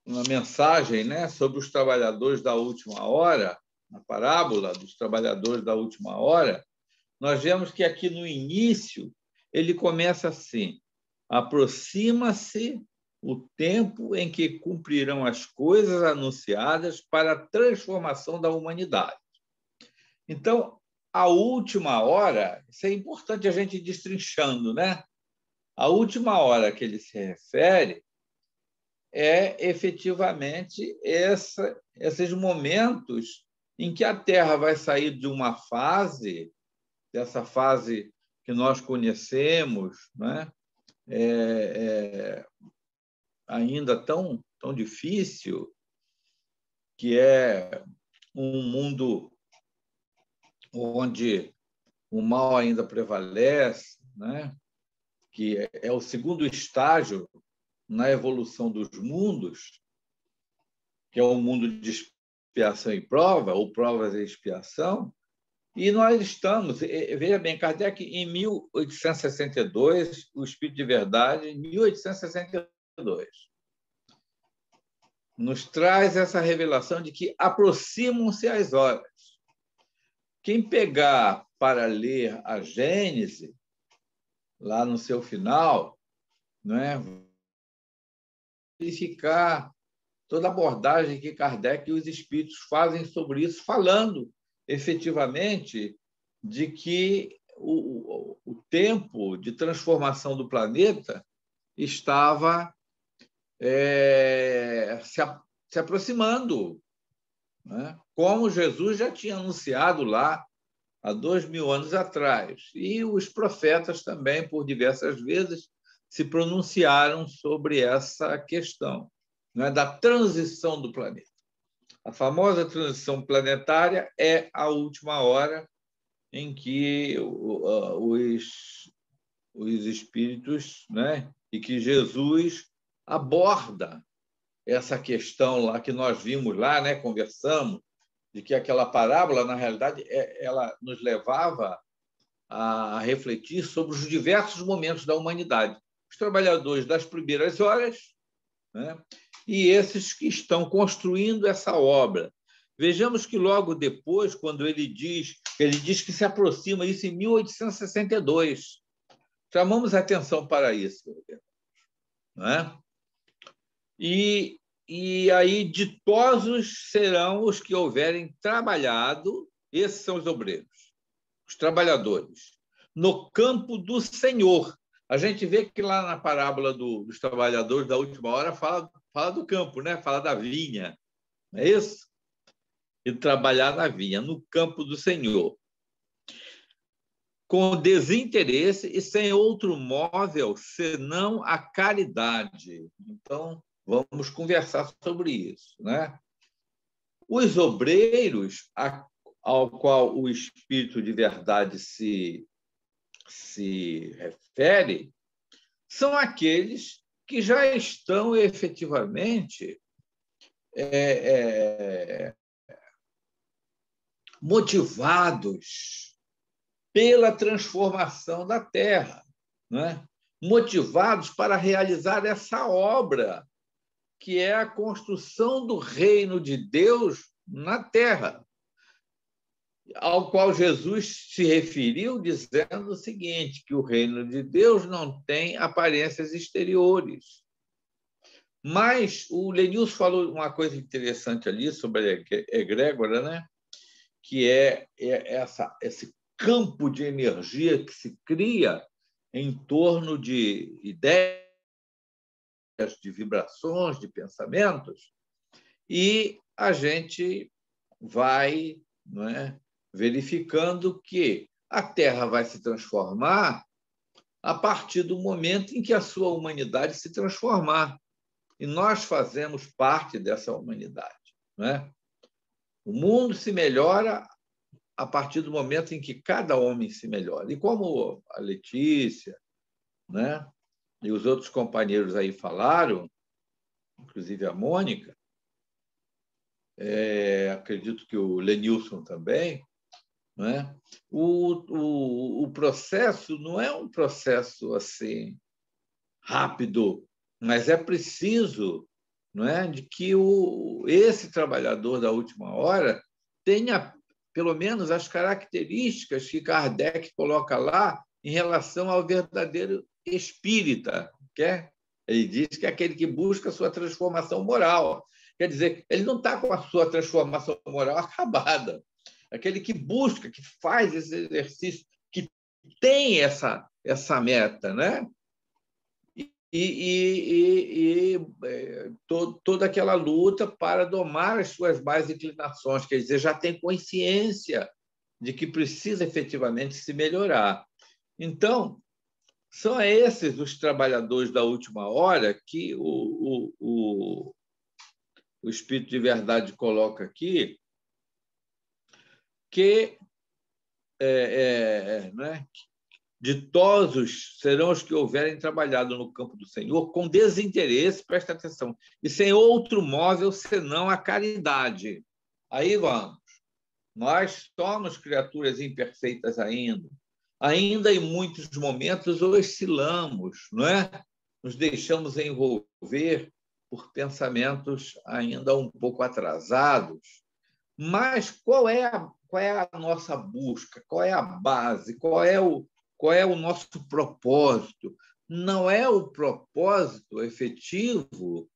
uma mensagem, né, sobre os trabalhadores da última hora, na parábola dos trabalhadores da última hora, nós vemos que aqui no início ele começa assim: aproxima-se o tempo em que cumprirão as coisas anunciadas para a transformação da humanidade. Então, a última hora, isso é importante a gente ir destrinchando, né? A última hora que ele se refere é efetivamente esses momentos em que a Terra vai sair de uma fase, dessa fase que nós conhecemos, né? Ainda tão difícil, que é um mundo onde o mal ainda prevalece, né? Que é o segundo estágio na evolução dos mundos, que é o mundo de expiação e prova, ou provas e expiação, e nós estamos, veja bem, Kardec em 1862, o Espírito de Verdade, em 1862, nos traz essa revelação de que aproximam-se as horas. Quem pegar para ler a Gênese, lá no seu final, não é? Verificar toda a abordagem que Kardec e os espíritos fazem sobre isso, falando efetivamente de que o tempo de transformação do planeta estava se aproximando, né? Como Jesus já tinha anunciado lá há 2000 anos atrás. E os profetas também, por diversas vezes, se pronunciaram sobre essa questão, né, da transição do planeta. A famosa transição planetária é a última hora em que os espíritos, né, e que Jesus aborda essa questão lá que nós vimos lá, né, conversamos, de que aquela parábola, na realidade, ela nos levava a refletir sobre os diversos momentos da humanidade. Os trabalhadores das primeiras horas, né, e esses que estão construindo essa obra. Vejamos que logo depois, quando ele diz que se aproxima isso em 1862. Chamamos a atenção para isso, né? E aí, ditosos serão os que houverem trabalhado, esses são os obreiros, os trabalhadores, no campo do Senhor. A gente vê que lá na parábola dos trabalhadores da última hora fala do campo, né? Fala da vinha, não é isso? E trabalhar na vinha, no campo do Senhor, com desinteresse e sem outro móvel senão a caridade. Então, vamos conversar sobre isso, né? Os obreiros, ao qual o Espírito de Verdade se refere, são aqueles que já estão efetivamente motivados pela transformação da Terra, né? Motivados para realizar essa obra, que é a construção do reino de Deus na Terra, ao qual Jesus se referiu dizendo o seguinte, que o reino de Deus não tem aparências exteriores. Mas o Lenilson falou uma coisa interessante ali sobre a egrégora, né? Que é esse campo de energia que se cria em torno de ideias, de vibrações, de pensamentos, e a gente vai, não é, verificando que a Terra vai se transformar a partir do momento em que a sua humanidade se transformar. E nós fazemos parte dessa humanidade, não é? O mundo se melhora a partir do momento em que cada homem se melhora. E como a Letícia, né, e os outros companheiros aí falaram, inclusive a Mônica, acredito que o Lenilson também, né, o processo não é um processo assim rápido, mas é preciso, não é, de que esse trabalhador da última hora tenha pelo menos as características que Kardec coloca lá em relação ao verdadeiro espírita, que é, ele diz que é aquele que busca a sua transformação moral. Quer dizer, ele não está com a sua transformação moral acabada. Aquele que busca, que faz esse exercício, que tem essa meta, né? Toda aquela luta para domar as suas mais inclinações, quer dizer, já tem consciência de que precisa efetivamente se melhorar. Então, são esses os trabalhadores da última hora que o Espírito de Verdade coloca aqui, que né? Ditosos serão os que houverem trabalhado no campo do Senhor com desinteresse, presta atenção, e sem outro móvel senão a caridade. Aí vamos. Nós somos criaturas imperfeitas ainda. Ainda em muitos momentos oscilamos, não é? Nos deixamos envolver por pensamentos ainda um pouco atrasados. Mas qual é a nossa busca? Qual é a base? Qual é o nosso propósito? Não é o propósito efetivo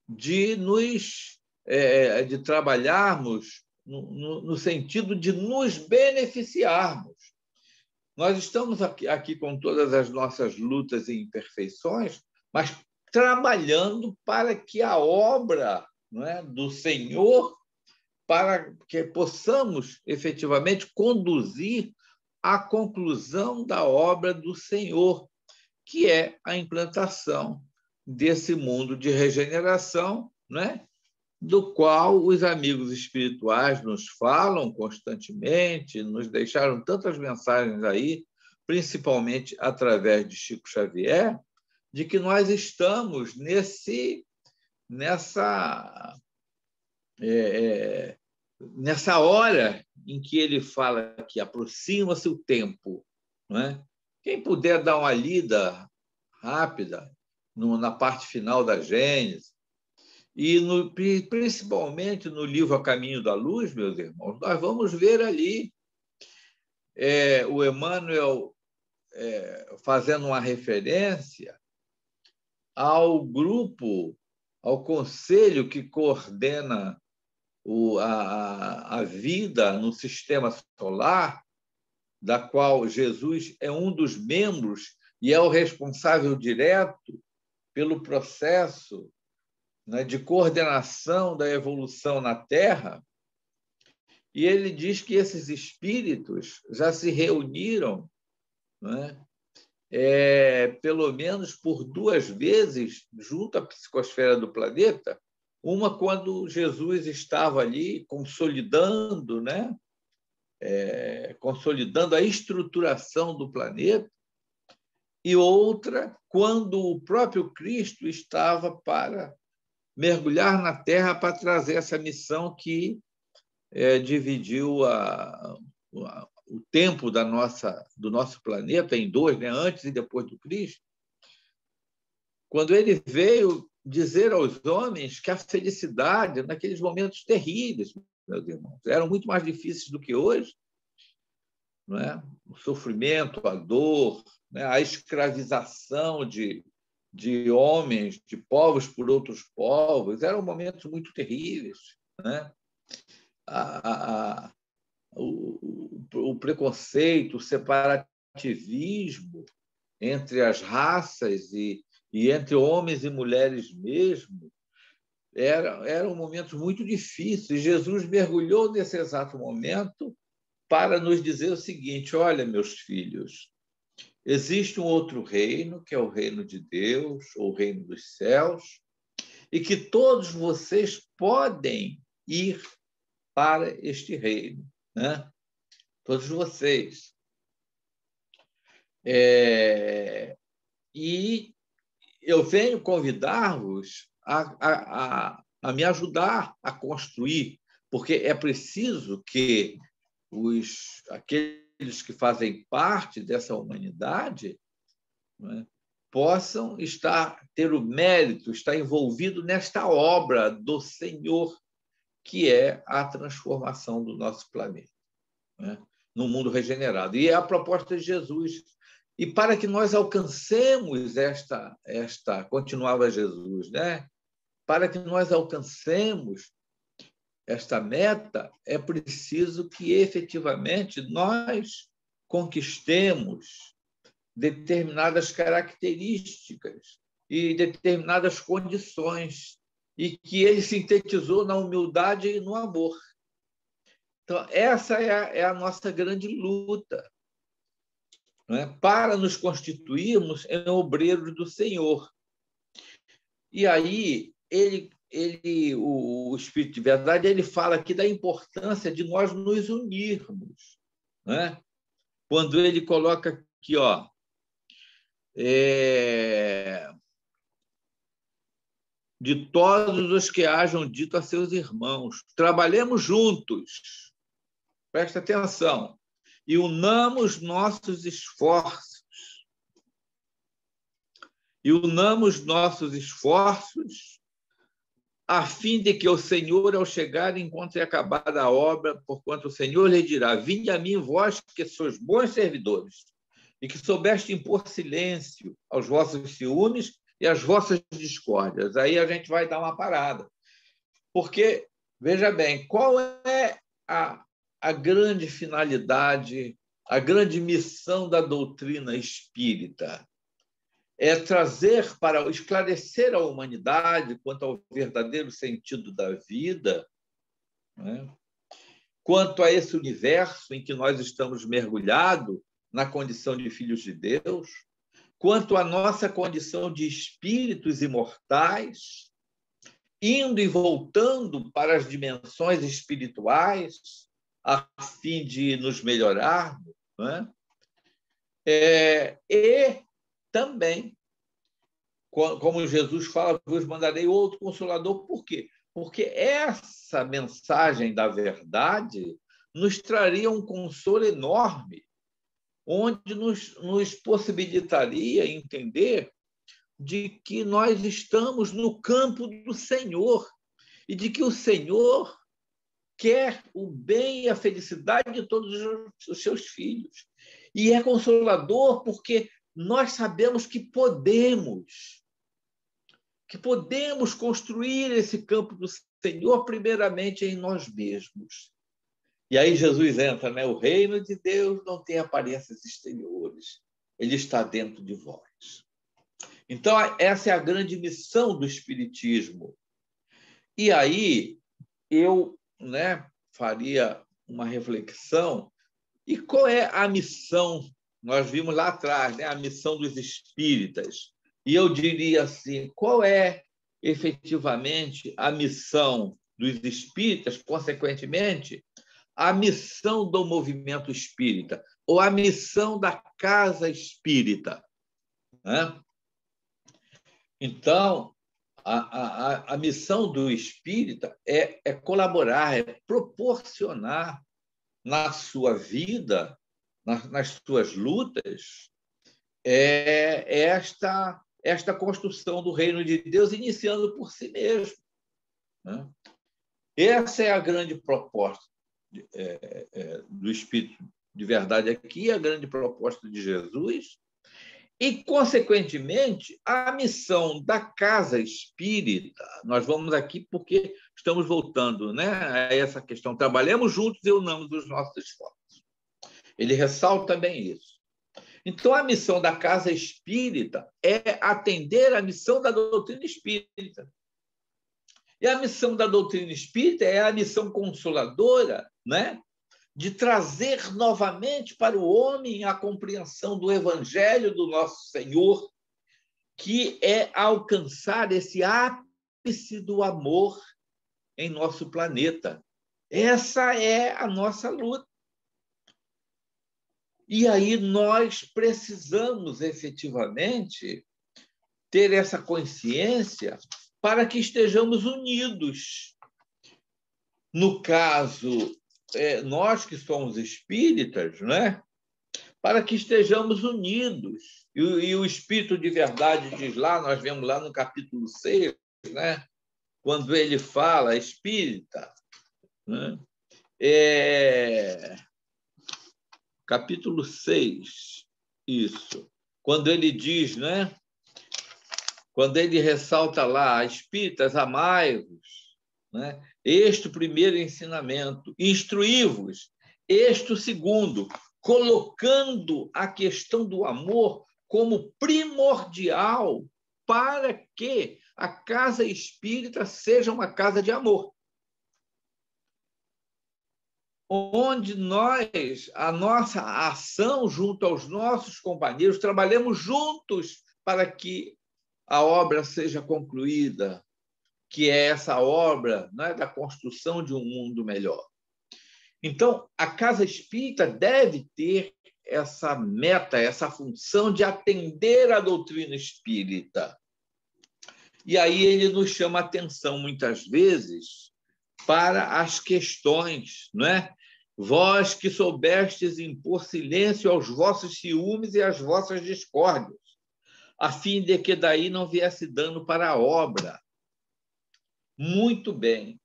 de de trabalharmos no sentido de nos beneficiarmos. Nós estamos aqui com todas as nossas lutas e imperfeições, mas trabalhando para que a obra, não é, do Senhor, para que possamos efetivamente conduzir à conclusão da obra do Senhor, que é a implantação desse mundo de regeneração, não é? Do qual os amigos espirituais nos falam constantemente, nos deixaram tantas mensagens aí, principalmente através de Chico Xavier, de que nós estamos nessa hora em que ele fala que aproxima-se o tempo, não é? Quem puder dar uma lida rápida na parte final da Gênesis, e principalmente no livro A Caminho da Luz, meus irmãos, nós vamos ver ali o Emmanuel fazendo uma referência ao grupo, ao conselho que coordena a vida no sistema solar, da qual Jesus é um dos membros e é o responsável direto pelo processo, né, de coordenação da evolução na Terra. E ele diz que esses espíritos já se reuniram, né, pelo menos por 2 vezes junto à psicosfera do planeta, uma quando Jesus estava ali consolidando, né, consolidando a estruturação do planeta, e outra quando o próprio Cristo estava para mergulhar na Terra para trazer essa missão que dividiu o tempo do nosso planeta em 2, né? Antes e depois do Cristo, quando ele veio dizer aos homens que a felicidade, naqueles momentos terríveis, meus irmãos, eram muito mais difíceis do que hoje, não é? O sofrimento, a dor, né? A escravização de homens, de povos por outros povos, eram momentos muito terríveis, né? O preconceito, o separativismo entre as raças e entre homens e mulheres mesmo, eram momentos muito difíceis. Jesus mergulhou nesse exato momento para nos dizer o seguinte: olha, meus filhos, existe um outro reino, que é o reino de Deus, ou o reino dos céus, e que todos vocês podem ir para este reino, né? Todos vocês. E eu venho convidar-vos a me ajudar a construir, porque é preciso que aqueles que fazem parte dessa humanidade, né, possam ter o mérito, estar envolvido nesta obra do Senhor, que é a transformação do nosso planeta, né, no mundo regenerado. E é a proposta de Jesus. E para que nós alcancemos continuava Jesus, né? Para que nós alcancemos esta meta, é preciso que efetivamente nós conquistemos determinadas características e determinadas condições, e que ele sintetizou na humildade e no amor. Então, essa é a nossa grande luta, né, para nos constituirmos em obreiros do Senhor. E aí, o Espírito de Verdade, ele fala aqui da importância de nós nos unirmos, né? Quando ele coloca aqui, ó, de todos os que hajam dito a seus irmãos, trabalhemos juntos, presta atenção, e unamos nossos esforços. A fim de que o Senhor, ao chegar, encontre acabada a obra, porquanto o Senhor lhe dirá: vinde a mim, vós que sois bons servidores, e que soubeste impor silêncio aos vossos ciúmes e as vossas discórdias. Aí a gente vai dar uma parada. Porque, veja bem, qual é a grande finalidade, a grande missão da doutrina espírita? É trazer para esclarecer a humanidade quanto ao verdadeiro sentido da vida, né? Quanto a esse universo em que nós estamos mergulhados na condição de filhos de Deus, quanto à nossa condição de espíritos imortais, indo e voltando para as dimensões espirituais, a fim de nos melhorarmos, né? E também, como Jesus fala, vos mandarei outro Consolador. Por quê? Porque essa mensagem da verdade nos traria um consolo enorme, onde nos possibilitaria entender de que nós estamos no campo do Senhor e de que o Senhor quer o bem e a felicidade de todos os seus filhos. E é consolador porque nós sabemos que podemos construir esse campo do Senhor primeiramente em nós mesmos. E aí Jesus entra, né? O reino de Deus não tem aparências exteriores, ele está dentro de vós. Então, essa é a grande missão do Espiritismo. E aí eu, né, faria uma reflexão. E qual é a missão? Nós vimos lá atrás, né, a missão dos espíritas. E eu diria assim, qual é efetivamente a missão dos espíritas, consequentemente, a missão do movimento espírita, ou a missão da casa espírita, né? Então, a missão do espírita é colaborar, é proporcionar na sua vida, nas suas lutas, esta construção do reino de Deus, iniciando por si mesmo, né? Essa é a grande proposta do Espírito de verdade aqui, a grande proposta de Jesus, e, consequentemente, a missão da casa espírita. Nós vamos aqui porque estamos voltando, né, a essa questão. Trabalhamos juntos e unamos os nossos esforços. Ele ressalta bem isso. Então, a missão da casa espírita é atender à missão da doutrina espírita. E a missão da doutrina espírita é a missão consoladora, né, de trazer novamente para o homem a compreensão do Evangelho do nosso Senhor, que é alcançar esse ápice do amor em nosso planeta. Essa é a nossa luta. E aí nós precisamos, efetivamente, ter essa consciência para que estejamos unidos. No caso, nós que somos espíritas, né? Para que estejamos unidos. E o Espírito de Verdade diz lá, nós vemos lá no capítulo 6, né? Quando ele fala espírita, né? Capítulo 6, isso. Quando ele diz, né? Quando ele ressalta lá, espíritas, amai-vos, né? Este o primeiro ensinamento, instruí-vos, este o segundo, colocando a questão do amor como primordial para que a casa espírita seja uma casa de amor. Onde nós, a nossa ação junto aos nossos companheiros, trabalhamos juntos para que a obra seja concluída, que é essa obra, né, da construção de um mundo melhor. Então, a casa espírita deve ter essa meta, essa função de atender à doutrina espírita. E aí ele nos chama a atenção, muitas vezes, para as questões, não é? Vós que soubestes impor silêncio aos vossos ciúmes e às vossas discórdias, a fim de que daí não viesse dano para a obra. Muito bem.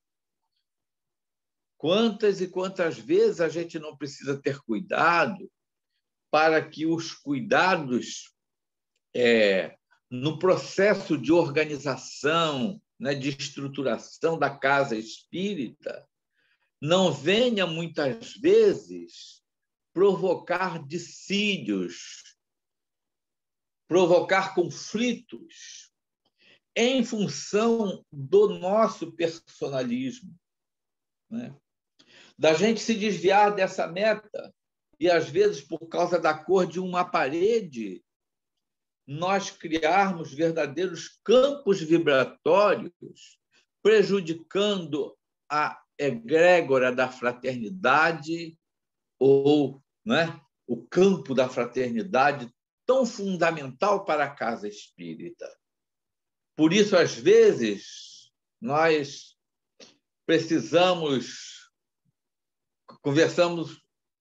Quantas e quantas vezes a gente não precisa ter cuidado para que os cuidados no processo de organização, né, de estruturação da casa espírita, não venha, muitas vezes, provocar dissídios, provocar conflitos em função do nosso personalismo, né? Da gente se desviar dessa meta e, às vezes, por causa da cor de uma parede, nós criarmos verdadeiros campos vibratórios, prejudicando a egrégora da fraternidade ou, né, o campo da fraternidade tão fundamental para a casa espírita. Por isso, às vezes, nós conversamos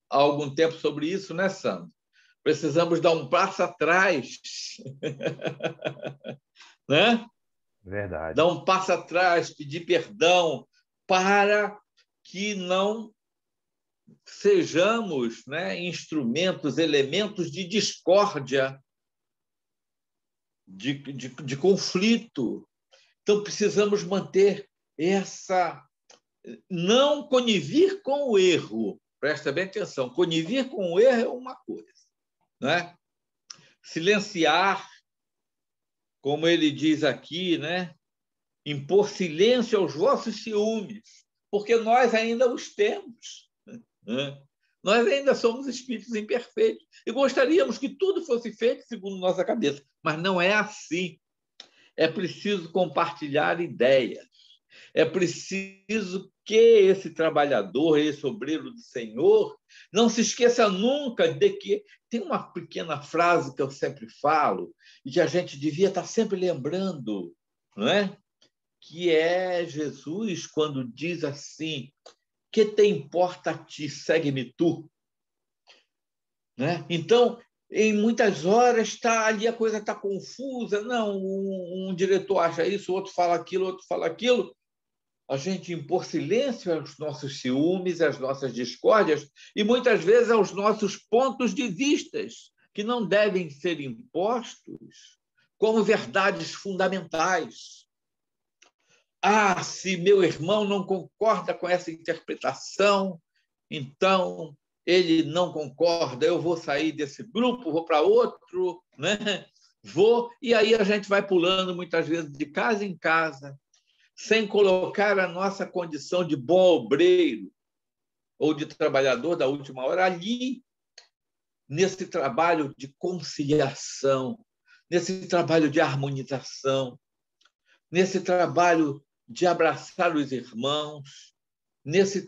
há algum tempo sobre isso, né, Sandro? Precisamos dar um passo atrás, né? Verdade. Dar um passo atrás, pedir perdão, para que não sejamos, né, instrumentos, elementos de discórdia, de conflito. Então, precisamos manter essa... Não conivir com o erro. Presta bem atenção. Conivir com o erro é uma coisa, né? Silenciar, como ele diz aqui, né? Impor silêncio aos vossos ciúmes, porque nós ainda os temos, né? Nós ainda somos espíritos imperfeitos e gostaríamos que tudo fosse feito segundo nossa cabeça, mas não é assim. É preciso compartilhar ideias. É preciso que esse trabalhador, esse obreiro do Senhor, não se esqueça nunca de que tem uma pequena frase que eu sempre falo e que a gente devia estar sempre lembrando, não é? Que é Jesus quando diz assim: que te importa a ti, segue-me tu. Né? Então, em muitas horas ali a coisa está confusa. Não, um diretor acha isso, o outro fala aquilo, outro fala aquilo. A gente impor silêncio aos nossos ciúmes, às nossas discórdias e, muitas vezes, aos nossos pontos de vistas, que não devem ser impostos como verdades fundamentais. Ah, se meu irmão não concorda com essa interpretação, então ele não concorda, eu vou sair desse grupo, vou para outro, né? E aí a gente vai pulando, muitas vezes, de casa em casa, sem colocar a nossa condição de bom obreiro ou de trabalhador da última hora ali, nesse trabalho de conciliação, nesse trabalho de harmonização, nesse trabalho de abraçar os irmãos, nesse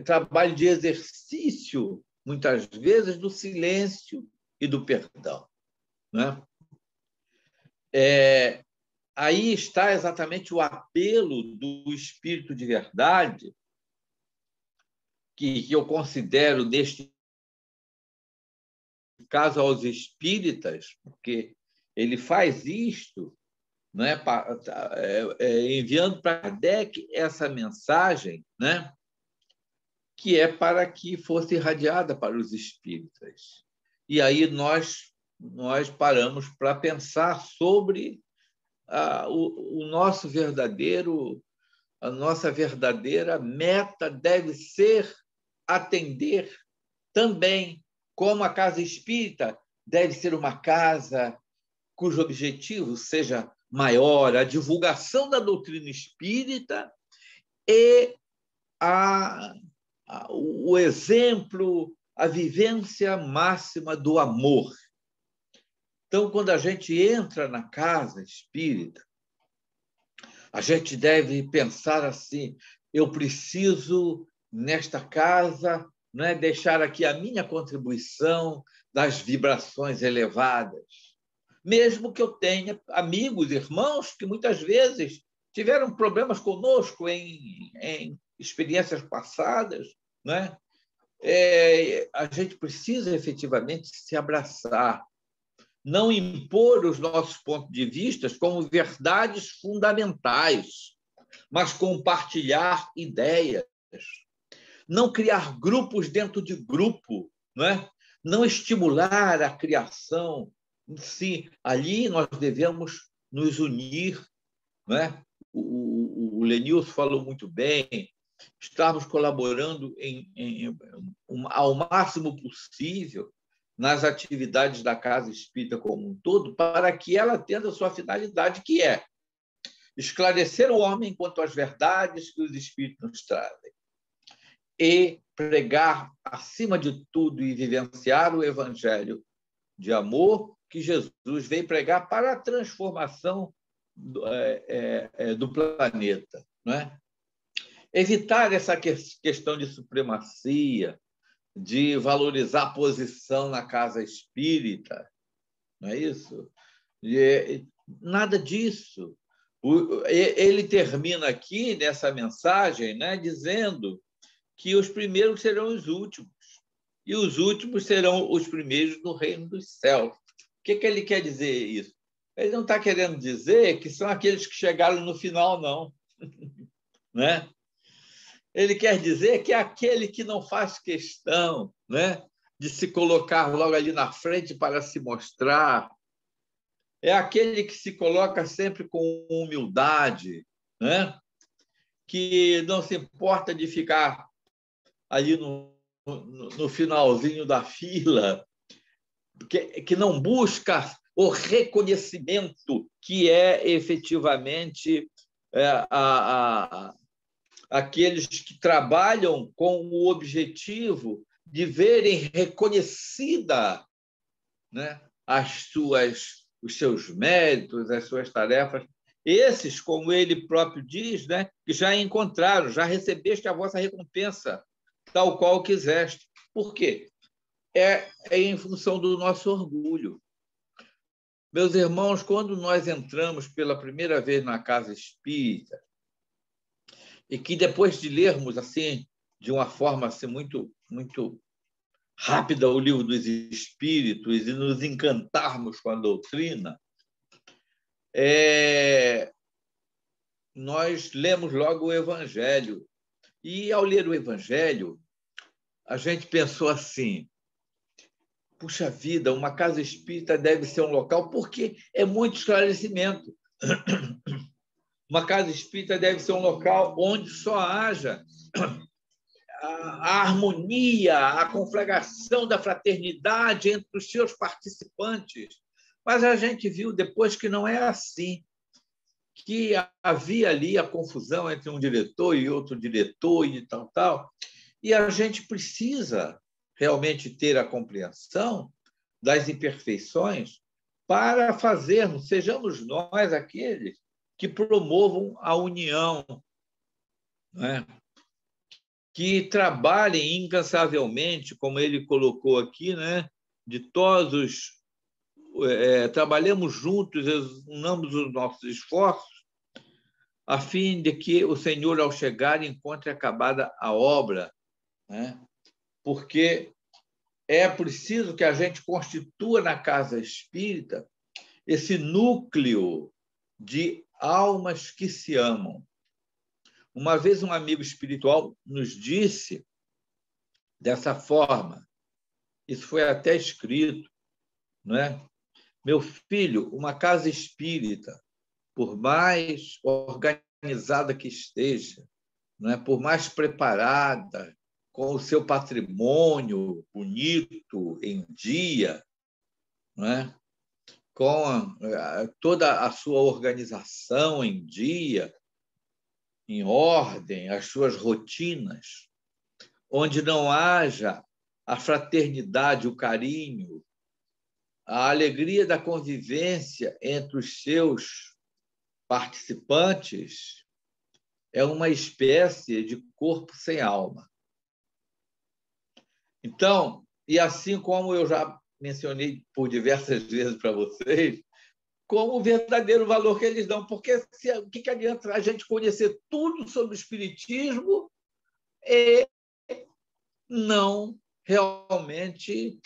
trabalho de exercício, muitas vezes, do silêncio e do perdão, né? Aí está exatamente o apelo do espírito de verdade, que eu considero, neste caso, aos espíritas, porque ele faz isto, né, enviando para Kardec essa mensagem, né, que é para que fosse irradiada para os espíritas. E aí nós paramos para pensar sobre a nossa verdadeira meta deve ser atender também, como a casa espírita deve ser uma casa cujo objetivo seja maior, a divulgação da doutrina espírita e o exemplo, a vivência máxima do amor. Então, quando a gente entra na casa espírita, a gente deve pensar assim: eu preciso, nesta casa, né, deixar aqui a minha contribuição das vibrações elevadas. Mesmo que eu tenha amigos, irmãos, que muitas vezes tiveram problemas conosco em experiências passadas, né? A gente precisa efetivamente se abraçar, não impor os nossos pontos de vista como verdades fundamentais, mas compartilhar ideias, não criar grupos dentro de grupo, né? Não estimular a criação Sim, ali nós devemos nos unir, né? O Lenilson falou muito bem, estarmos colaborando ao máximo possível nas atividades da Casa Espírita como um todo, para que ela tenha a sua finalidade, que é esclarecer o homem quanto às verdades que os Espíritos nos trazem e pregar, acima de tudo, e vivenciar o Evangelho de amor que Jesus veio pregar para a transformação do planeta, não é? Evitar essa questão de supremacia, de valorizar a posição na casa espírita, não é isso? Nada disso. Ele termina aqui nessa mensagem, né, dizendo que os primeiros serão os últimos e os últimos serão os primeiros no reino dos céus. O que ele quer dizer isso? Ele não está querendo dizer que são aqueles que chegaram no final, não. Né? Ele quer dizer que é aquele que não faz questão, né, de se colocar logo ali na frente para se mostrar. É aquele que se coloca sempre com humildade, né? Que não se importa de ficar ali no finalzinho da fila, que não busca o reconhecimento que é efetivamente aqueles que trabalham com o objetivo de verem reconhecida, né, os seus méritos, as suas tarefas. Esses, como ele próprio diz, né, que já encontraram, já recebeste a vossa recompensa, tal qual quiseste. Por quê? É em função do nosso orgulho. Meus irmãos, quando nós entramos pela primeira vez na casa espírita, e que depois de lermos assim, de uma forma assim, muito, muito rápida o Livro dos Espíritos e nos encantarmos com a doutrina, nós lemos logo o Evangelho. E, ao ler o Evangelho, a gente pensou assim, puxa vida, uma casa espírita deve ser um local, porque é muito esclarecimento. Uma casa espírita deve ser um local onde só haja a harmonia, a conflagração da fraternidade entre os seus participantes. Mas a gente viu depois que não é assim, que havia ali a confusão entre um diretor e outro diretor e tal. E a gente precisa realmente ter a compreensão das imperfeições para fazermos, sejamos nós aqueles que promovam a união, né? Que trabalhem incansavelmente, como ele colocou aqui, né? Ditosos, trabalhemos juntos, unamos os nossos esforços, a fim de que o Senhor, ao chegar, encontre acabada a obra, né? Porque é preciso que a gente constitua na casa espírita esse núcleo de almas que se amam. Uma vez um amigo espiritual nos disse dessa forma, isso foi até escrito, não é? Meu filho, uma casa espírita, por mais organizada que esteja, não é? Por mais preparada, com o seu patrimônio bonito, em dia, não é? Com toda a sua organização em dia, em ordem, as suas rotinas, onde não haja a fraternidade, o carinho, a alegria da convivência entre os seus participantes, é uma espécie de corpo sem alma. Então, e assim como eu já mencionei por diversas vezes para vocês, como o verdadeiro valor que eles dão, porque o que adianta a gente conhecer tudo sobre o espiritismo e não realmente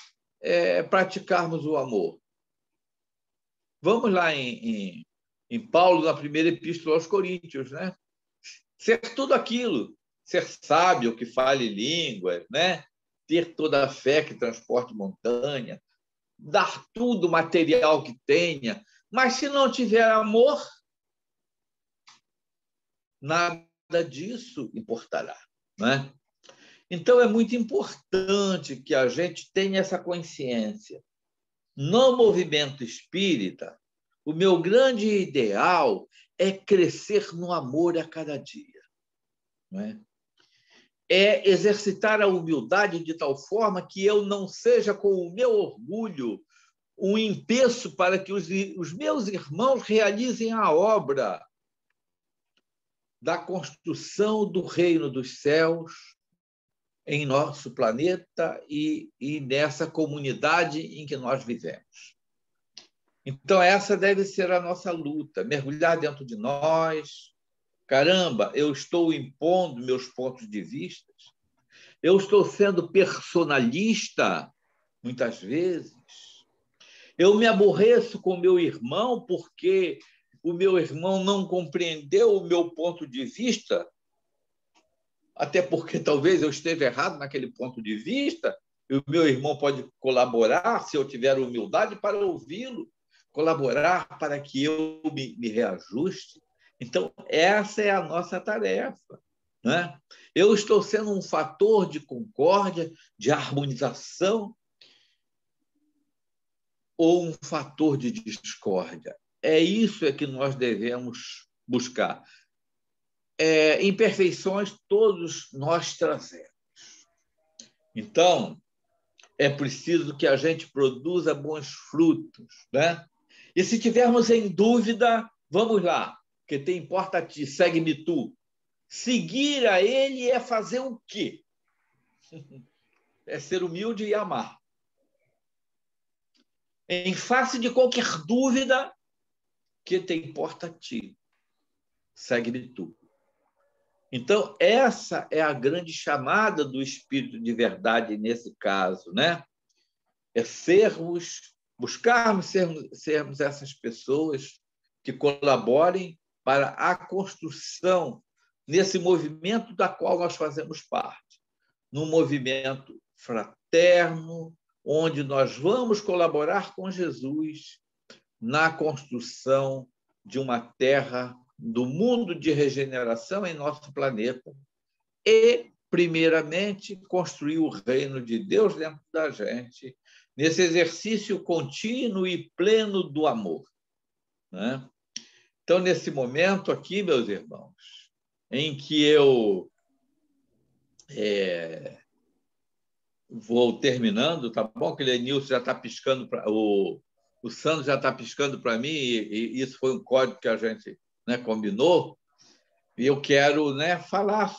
praticarmos o amor? Vamos lá em Paulo, na primeira epístola aos Coríntios, né? Ser tudo aquilo, ser sábio que fale línguas, né? Ter toda a fé que transporte montanha, dar tudo o material que tenha, mas se não tiver amor, nada disso importará, né? Então, é muito importante que a gente tenha essa consciência. No movimento espírita, o meu grande ideal é crescer no amor a cada dia, não é? É exercitar a humildade de tal forma que eu não seja, com o meu orgulho, um empeço para que os meus irmãos realizem a obra da construção do reino dos céus em nosso planeta e nessa comunidade em que nós vivemos. Então, essa deve ser a nossa luta, mergulhar dentro de nós. Caramba, eu estou impondo meus pontos de vista, eu estou sendo personalista, muitas vezes. Eu me aborreço com o meu irmão porque o meu irmão não compreendeu o meu ponto de vista, até porque talvez eu esteja errado naquele ponto de vista, e o meu irmão pode colaborar, se eu tiver humildade, para ouvi-lo, colaborar para que eu me reajuste. Então, essa é a nossa tarefa, né? Eu estou sendo um fator de concórdia, de harmonização, ou um fator de discórdia? É isso que nós devemos buscar. Imperfeições todos nós trazemos. Então, é preciso que a gente produza bons frutos, né? E se tivermos em dúvida, vamos lá, porque tem importa a ti, segue-me tu. Seguir a ele é fazer o quê? É ser humilde e amar. Em face de qualquer dúvida, que te importa a ti, segue-me tu. Então, essa é a grande chamada do Espírito de verdade nesse caso, né? É buscarmos sermos essas pessoas que colaborem para a construção nesse movimento da qual nós fazemos parte, num movimento fraterno, onde nós vamos colaborar com Jesus na construção de uma terra, do mundo de regeneração em nosso planeta e, primeiramente, construir o reino de Deus dentro da gente, nesse exercício contínuo e pleno do amor, né? Então, nesse momento aqui, meus irmãos, em que eu vou terminando, tá bom? Que o Lenilson já está piscando, o Sandro já está piscando para mim, e isso foi um código que a gente, né, combinou, e eu quero, né, falar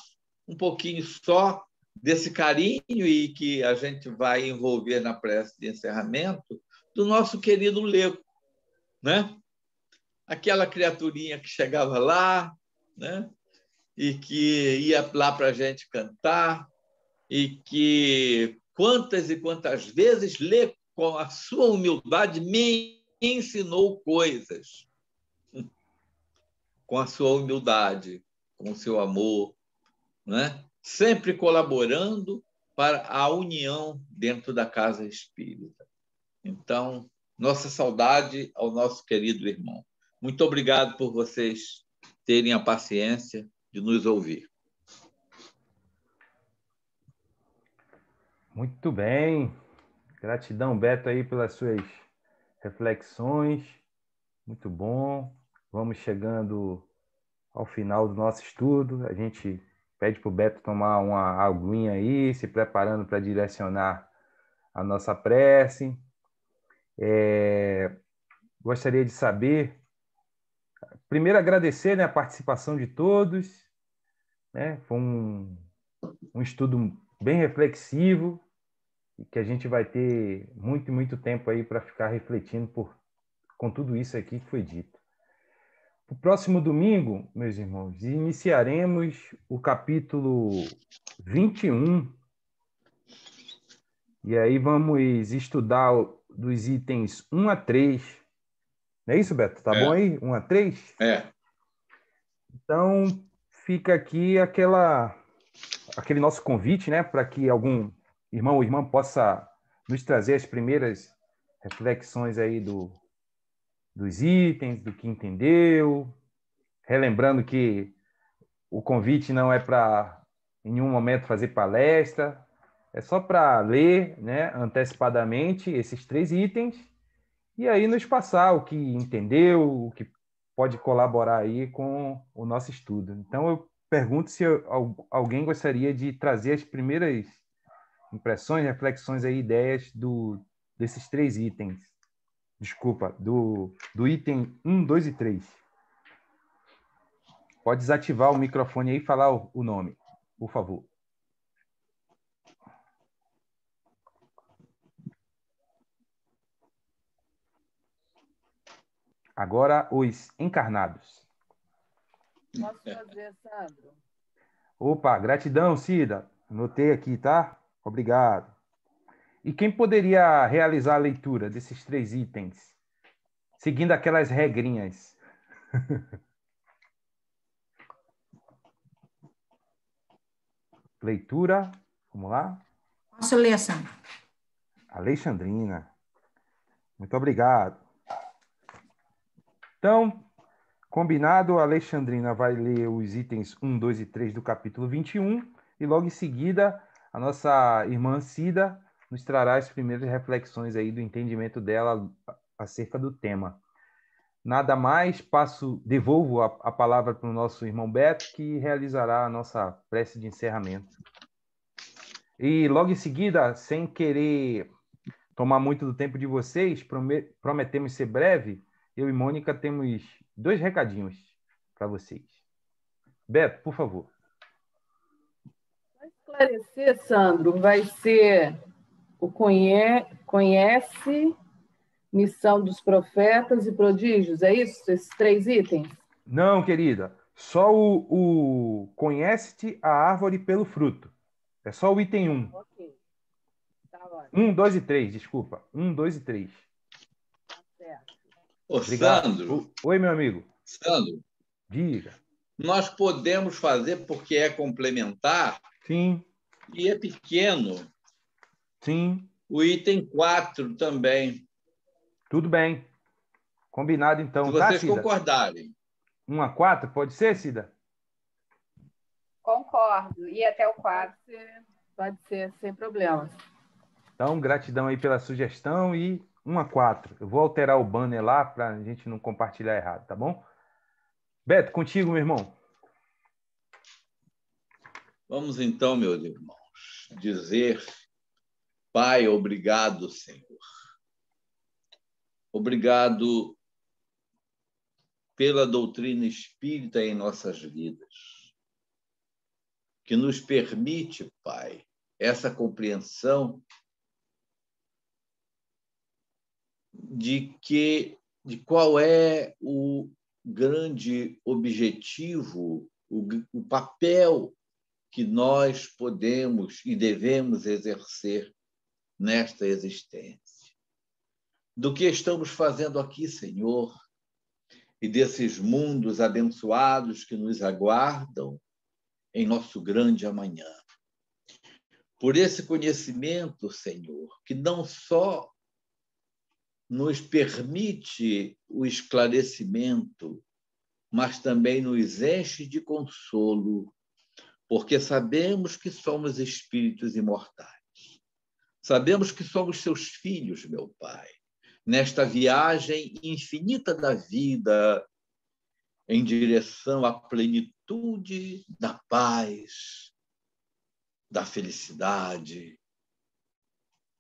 um pouquinho só desse carinho e que a gente vai envolver na prece de encerramento do nosso querido Leco, né? Aquela criaturinha que chegava lá, né, e que ia lá para a gente cantar, e que quantas e quantas vezes Leco, com a sua humildade, me ensinou coisas. Com a sua humildade, com o seu amor, né? Sempre colaborando para a união dentro da casa espírita. Então, nossa saudade ao nosso querido irmão. Muito obrigado por vocês terem a paciência de nos ouvir. Muito bem. Gratidão, Beto, aí pelas suas reflexões. Muito bom. Vamos chegando ao final do nosso estudo. A gente pede para o Beto tomar uma aguinha aí, se preparando para direcionar a nossa prece. Gostaria de saber, primeiro agradecer, né, a participação de todos, né? Foi um estudo bem reflexivo e que a gente vai ter muito e muito tempo aí para ficar refletindo com tudo isso aqui que foi dito. No próximo domingo, meus irmãos, iniciaremos o capítulo 21. E aí vamos estudar dos itens 1 a 3. Não é isso, Beto? Tá bom aí? 1 a 3? Então, fica aqui aquele nosso convite, né, para que algum irmão ou irmã possa nos trazer as primeiras reflexões aí dos itens, do que entendeu, relembrando que o convite não é para, em nenhum momento, fazer palestra, é só para ler, né, antecipadamente esses 3 itens e aí nos passar o que entendeu, o que pode colaborar aí com o nosso estudo. Então, eu pergunto se alguém gostaria de trazer as primeiras impressões, reflexões aí, ideias desses 3 itens. Desculpa, do item 1, 2 e 3. Pode desativar o microfone aí e falar o nome, por favor. Agora, os encarnados. Posso fazer, Sandro? Opa, gratidão, Cida. Anotei aqui, tá? Obrigado. E quem poderia realizar a leitura desses 3 itens, seguindo aquelas regrinhas? Leitura, vamos lá? Posso ler, Sandro? Alexandrina. Muito obrigado. Então, combinado, a Alexandrina vai ler os itens 1, 2 e 3 do capítulo 21 e logo em seguida a nossa irmã Cida nos trará as primeiras reflexões aí do entendimento dela acerca do tema. Nada mais, devolvo a palavra para o nosso irmão Beto, que realizará a nossa prece de encerramento. E logo em seguida, sem querer tomar muito do tempo de vocês, prometemos ser breve, eu e Mônica temos 2 recadinhos para vocês. Beto, por favor. Para esclarecer, Sandro, vai ser o conhece, missão dos profetas e prodígios, é isso? Esses 3 itens? Não, querida. Só o conhece-te a árvore pelo fruto. É só o item 1. Ok. Tá ótimo. 1, 2 e 3, desculpa. 1, 2 e 3. Tá certo. Ô, Obrigado. Sandro. Oi, meu amigo. Sandro, Diga. nós podemos fazer, porque é complementar, Sim, e é pequeno, sim. o item 4 também, Tudo bem. Combinado, então. se Tá, vocês Cida? concordarem. 1 a 4, pode ser, Cida? Concordo. E até o 4. Pode ser, sem problemas. Então, gratidão aí pela sugestão e 1 a 4. Eu vou alterar o banner lá para a gente não compartilhar errado, tá bom? Beto, contigo, meu irmão. Vamos então, meus irmãos, dizer: Pai, obrigado, Senhor. Obrigado pela doutrina espírita em nossas vidas, que nos permite, Pai, essa compreensão de qual é o grande objetivo, o papel que nós podemos e devemos exercer nesta existência. Do que estamos fazendo aqui, Senhor, e desses mundos abençoados que nos aguardam em nosso grande amanhã. Por esse conhecimento, Senhor, que não só nos permite o esclarecimento, mas também nos enche de consolo, porque sabemos que somos espíritos imortais. Sabemos que somos seus filhos, meu Pai, nesta viagem infinita da vida em direção à plenitude da paz, da felicidade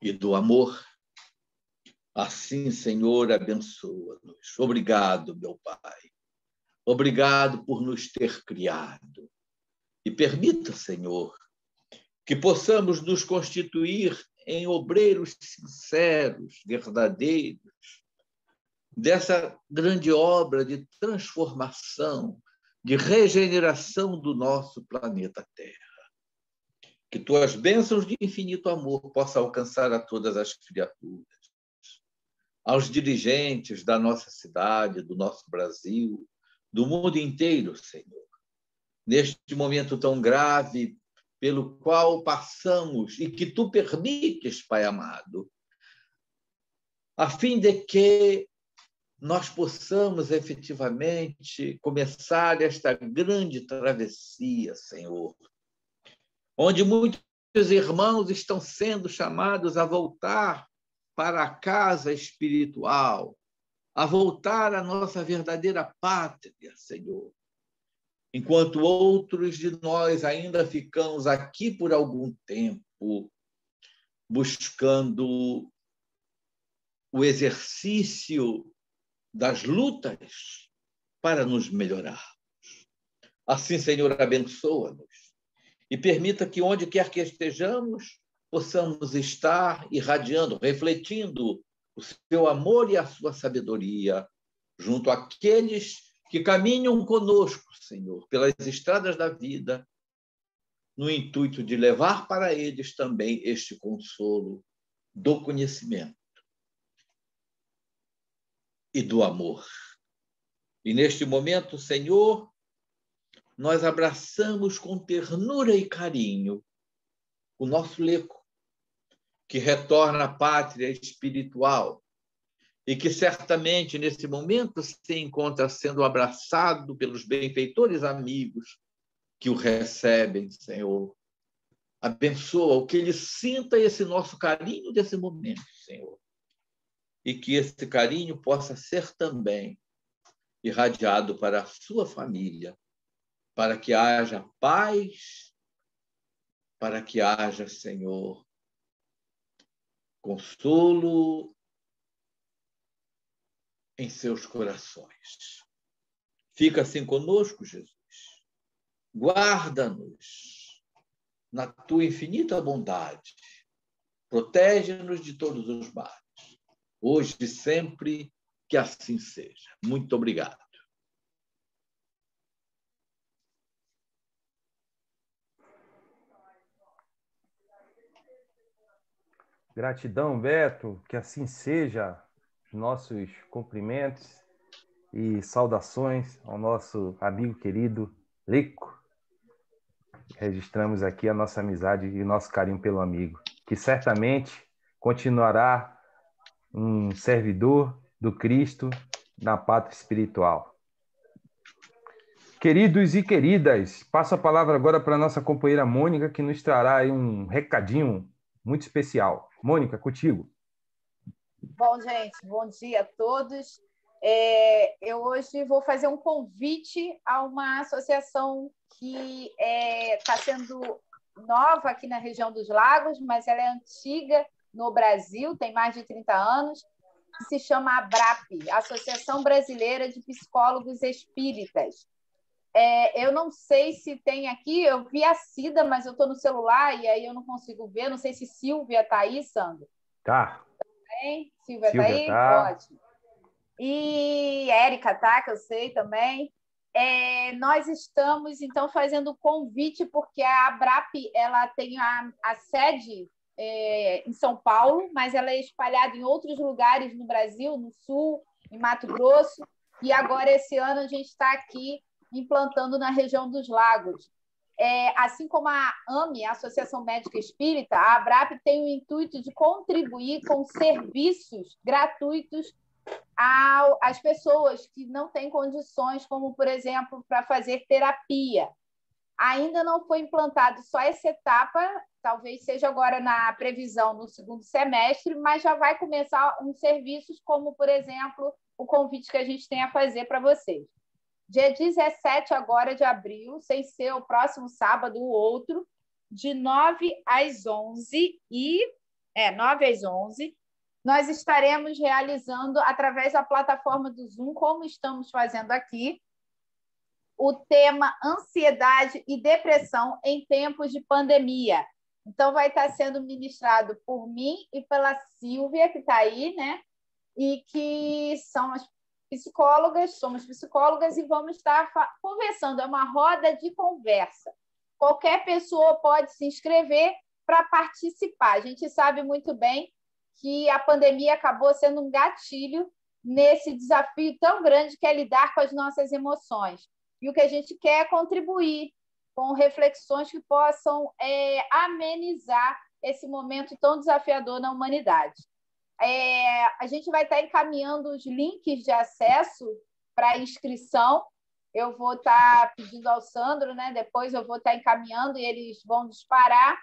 e do amor. Assim, Senhor, abençoa-nos. Obrigado, meu Pai. Obrigado por nos ter criado. E permita, Senhor, que possamos nos constituir em obreiros sinceros, verdadeiros, dessa grande obra de transformação, de regeneração do nosso planeta Terra. Que tuas bênçãos de infinito amor possam alcançar a todas as criaturas, aos dirigentes da nossa cidade, do nosso Brasil, do mundo inteiro, Senhor. Neste momento tão grave pelo qual passamos e que tu permites, Pai amado, a fim de que nós possamos efetivamente começar esta grande travessia, Senhor, onde muitos irmãos estão sendo chamados a voltar para a casa espiritual, a voltar à nossa verdadeira pátria, Senhor. Enquanto outros de nós ainda ficamos aqui por algum tempo, buscando o exercício das lutas para nos melhorar. Assim, Senhor, abençoa-nos e permita que, onde quer que estejamos, possamos estar irradiando, refletindo o seu amor e a sua sabedoria junto àqueles que caminham conosco, Senhor, pelas estradas da vida, no intuito de levar para eles também este consolo do conhecimento e do amor. E neste momento, Senhor, nós abraçamos com ternura e carinho o nosso Leco, que retorna à pátria espiritual e que certamente nesse momento se encontra sendo abraçado pelos benfeitores amigos que o recebem, Senhor. Abençoa o que ele sinta esse nosso carinho desse momento, Senhor. E que esse carinho possa ser também irradiado para a sua família, para que haja paz, para que haja, Senhor, consolo em seus corações. Fica assim conosco, Jesus. Guarda-nos na tua infinita bondade. Protege-nos de todos os males. Hoje e sempre, que assim seja. Muito obrigado. Gratidão, Beto, que assim seja. Nossos cumprimentos e saudações ao nosso amigo querido Leco. Registramos aqui a nossa amizade e nosso carinho pelo amigo, que certamente continuará um servidor do Cristo na pátria espiritual. Queridos e queridas, passo a palavra agora para a nossa companheira Mônica, que nos trará aí um recadinho muito especial. Mônica, contigo. Bom, gente, bom dia a todos. Eu hoje vou fazer um convite a uma associação que está sendo nova aqui na região dos Lagos, mas ela é antiga no Brasil, tem mais de 30 anos, que se chama ABRAP, Associação Brasileira de Psicólogos Espíritas. Eu não sei se tem aqui, eu vi a Cida, mas eu estou no celular e aí eu não consigo ver, não sei se Silvia está aí, Sandro. Tá. Silvia está aí? Tá. Ótimo. E Érica tá, que eu sei também. Nós estamos, então, fazendo convite, porque a ABRAP ela tem a sede em São Paulo, mas ela é espalhada em outros lugares no Brasil, no Sul, em Mato Grosso, e agora, esse ano, a gente está aqui implantando na região dos Lagos. Assim como a AME, a Associação Médica Espírita, a ABRAP tem o intuito de contribuir com serviços gratuitos às pessoas que não têm condições, como, por exemplo, para fazer terapia. Ainda não foi implantado só essa etapa, talvez seja agora na previsão no segundo semestre, mas já vai começar uns serviços como, por exemplo, o convite que a gente tem a fazer para vocês. Dia 17 agora de abril, sem ser o próximo sábado, o outro, de 9 às 11, 9 às 11, nós estaremos realizando, através da plataforma do Zoom, como estamos fazendo aqui, o tema ansiedade e depressão em tempos de pandemia. Então, vai estar sendo ministrado por mim e pela Silvia, que está aí, né? E que são as psicólogas, somos psicólogas e vamos estar conversando. É uma roda de conversa. Qualquer pessoa pode se inscrever para participar. A gente sabe muito bem que a pandemia acabou sendo um gatilho nesse desafio tão grande que é lidar com as nossas emoções. E o que a gente quer é contribuir com reflexões que possam amenizar esse momento tão desafiador na humanidade. A gente vai estar encaminhando os links de acesso para inscrição. Eu vou estar pedindo ao Sandro, né? Depois eu vou estar encaminhando e eles vão disparar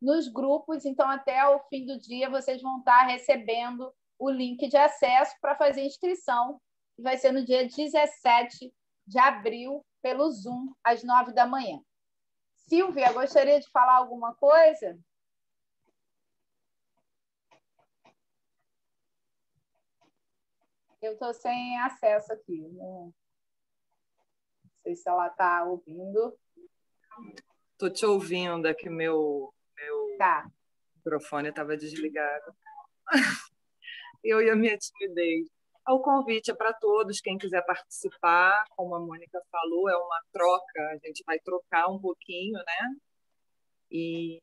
nos grupos. Então, até o fim do dia, vocês vão estar recebendo o link de acesso para fazer inscrição. Vai ser no dia 17 de abril, pelo Zoom, às 9 da manhã. Silvia, gostaria de falar alguma coisa? Eu estou sem acesso aqui. Não sei se ela está ouvindo. Estou te ouvindo, é que meu Tá. microfone estava desligado. Eu e a minha timidez. O convite é para todos, quem quiser participar, como a Mônica falou, é uma troca, a gente vai trocar um pouquinho, né? E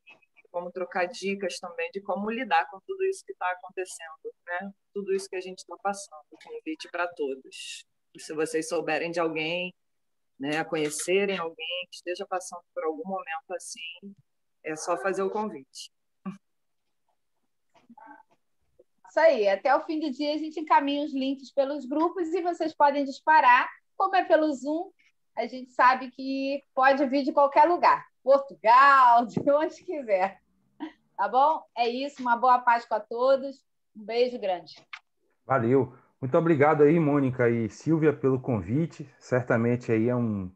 vamos trocar dicas também de como lidar com tudo isso que está acontecendo, né? Tudo isso que a gente está passando. Convite para todos. E se vocês souberem de alguém, né, conhecerem alguém que esteja passando por algum momento assim, é só fazer o convite. Isso aí. Até o fim do dia, a gente encaminha os links pelos grupos e vocês podem disparar. Como é pelo Zoom, a gente sabe que pode vir de qualquer lugar. Portugal, de onde quiser. Tá bom? É isso. Uma boa Páscoa a todos. Um beijo grande. Valeu. Muito obrigado aí, Mônica e Silvia, pelo convite. Certamente aí é um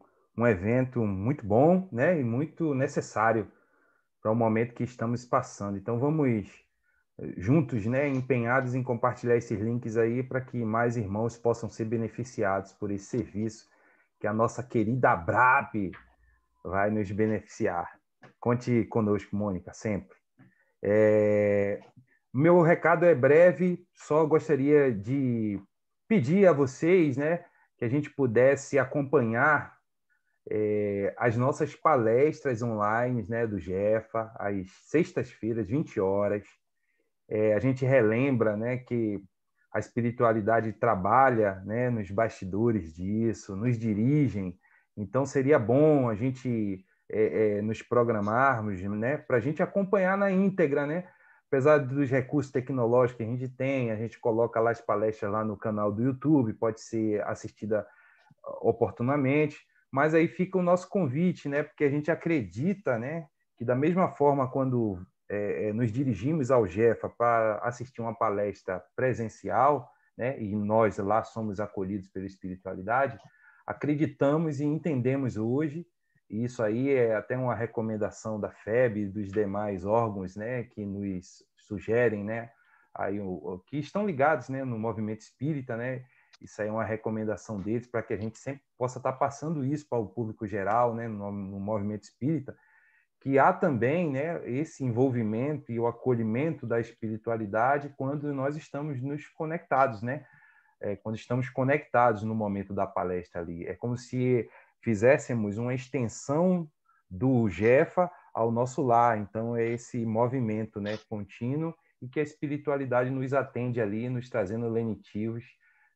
evento muito bom, né? E muito necessário para o momento que estamos passando. Então, vamos juntos, né? Empenhados em compartilhar esses links aí para que mais irmãos possam ser beneficiados por esse serviço que a nossa querida ABRAP vai nos beneficiar. Conte conosco, Mônica, sempre. Meu recado é breve, só gostaria de pedir a vocês, né, que a gente pudesse acompanhar as nossas palestras online, né, do Jefa, às sextas-feiras, 20 horas. A gente relembra, né, que a espiritualidade trabalha, né, nos bastidores disso, nos dirigem. Então, seria bom a gente nos programarmos, né, para a gente acompanhar na íntegra, né? Apesar dos recursos tecnológicos que a gente tem, a gente coloca lá as palestras lá no canal do YouTube, pode ser assistida oportunamente, mas aí fica o nosso convite, né? Porque a gente acredita, né, que da mesma forma quando nos dirigimos ao Jefa para assistir uma palestra presencial, né, e nós lá somos acolhidos pela espiritualidade, acreditamos e entendemos hoje, e isso aí é até uma recomendação da FEB e dos demais órgãos, né, que nos sugerem, né, aí que estão ligados, né, no movimento espírita, né, isso aí é uma recomendação deles para que a gente sempre possa estar passando isso para o público geral, né, no movimento espírita, que há também, né, esse envolvimento e o acolhimento da espiritualidade quando nós estamos nos conectados, né, quando estamos conectados no momento da palestra ali. É como se fizéssemos uma extensão do Jefa ao nosso lar. Então, é esse movimento, né, contínuo e que a espiritualidade nos atende ali, nos trazendo lenitivos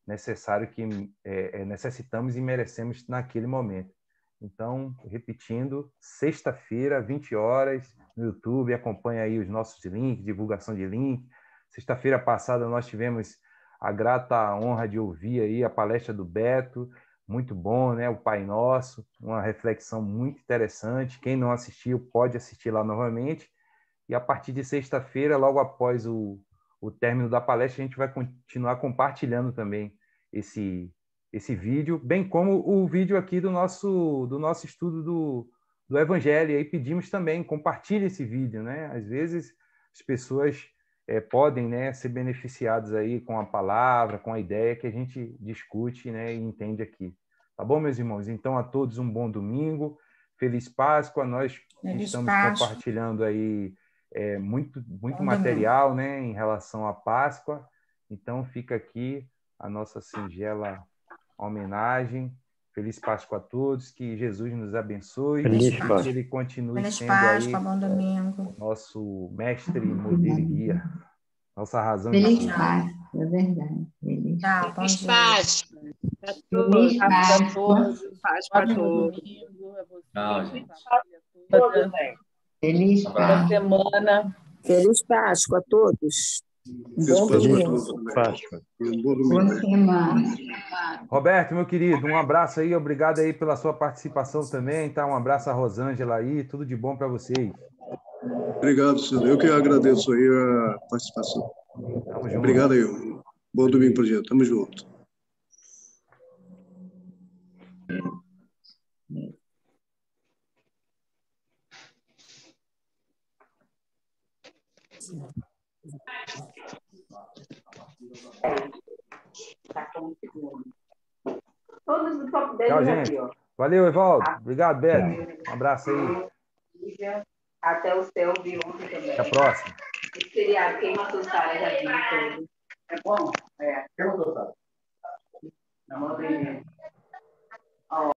necessários que necessitamos e merecemos naquele momento. Então, repetindo, sexta-feira, 20 horas, no YouTube, acompanha aí os nossos links, divulgação de link. Sexta-feira passada nós tivemos a grata honra de ouvir aí a palestra do Beto, muito bom, né? O Pai Nosso, uma reflexão muito interessante. Quem não assistiu pode assistir lá novamente. E a partir de sexta-feira, logo após o término da palestra, a gente vai continuar compartilhando também esse vídeo, bem como o vídeo aqui do nosso estudo do Evangelho. E aí pedimos também, compartilhe esse vídeo, né? Às vezes as pessoas podem, né, ser beneficiados aí com a palavra, com a ideia que a gente discute, né, e entende aqui. Tá bom, meus irmãos? Então, a todos um bom domingo, feliz Páscoa. Nós estamos compartilhando aí muito material, né, em relação à Páscoa. Então, fica aqui a nossa singela homenagem. Feliz Páscoa a todos, que Jesus nos abençoe, que Ele continue sendo aí bom domingo. Nosso mestre, modelo e guia, nossa razão Feliz de tudo. Páscoa, é verdade. Feliz Páscoa. Feliz Páscoa. Páscoa a todos. Tchau, gente. Feliz Boa Páscoa. semana. Feliz Páscoa a todos. Bom domingo. Páscoa. Boa semana. Roberto, meu querido, um abraço aí, obrigado aí pela sua participação também, tá? Um abraço a Rosângela aí, tudo de bom para vocês. Obrigado, senhor. Eu que agradeço aí a participação. Tamo junto. Obrigado aí. Bom domingo para gente. Tamo junto. Todos do top 10 Tchau, gente. aqui, ó. Valeu, Evaldo. Obrigado, Beto. Um abraço aí. Até o céu vi ontem também. Até a próxima. Esse feriado, quem matou o cara já viu todo. É bom? É. Quem matou o cara? Não, não tem.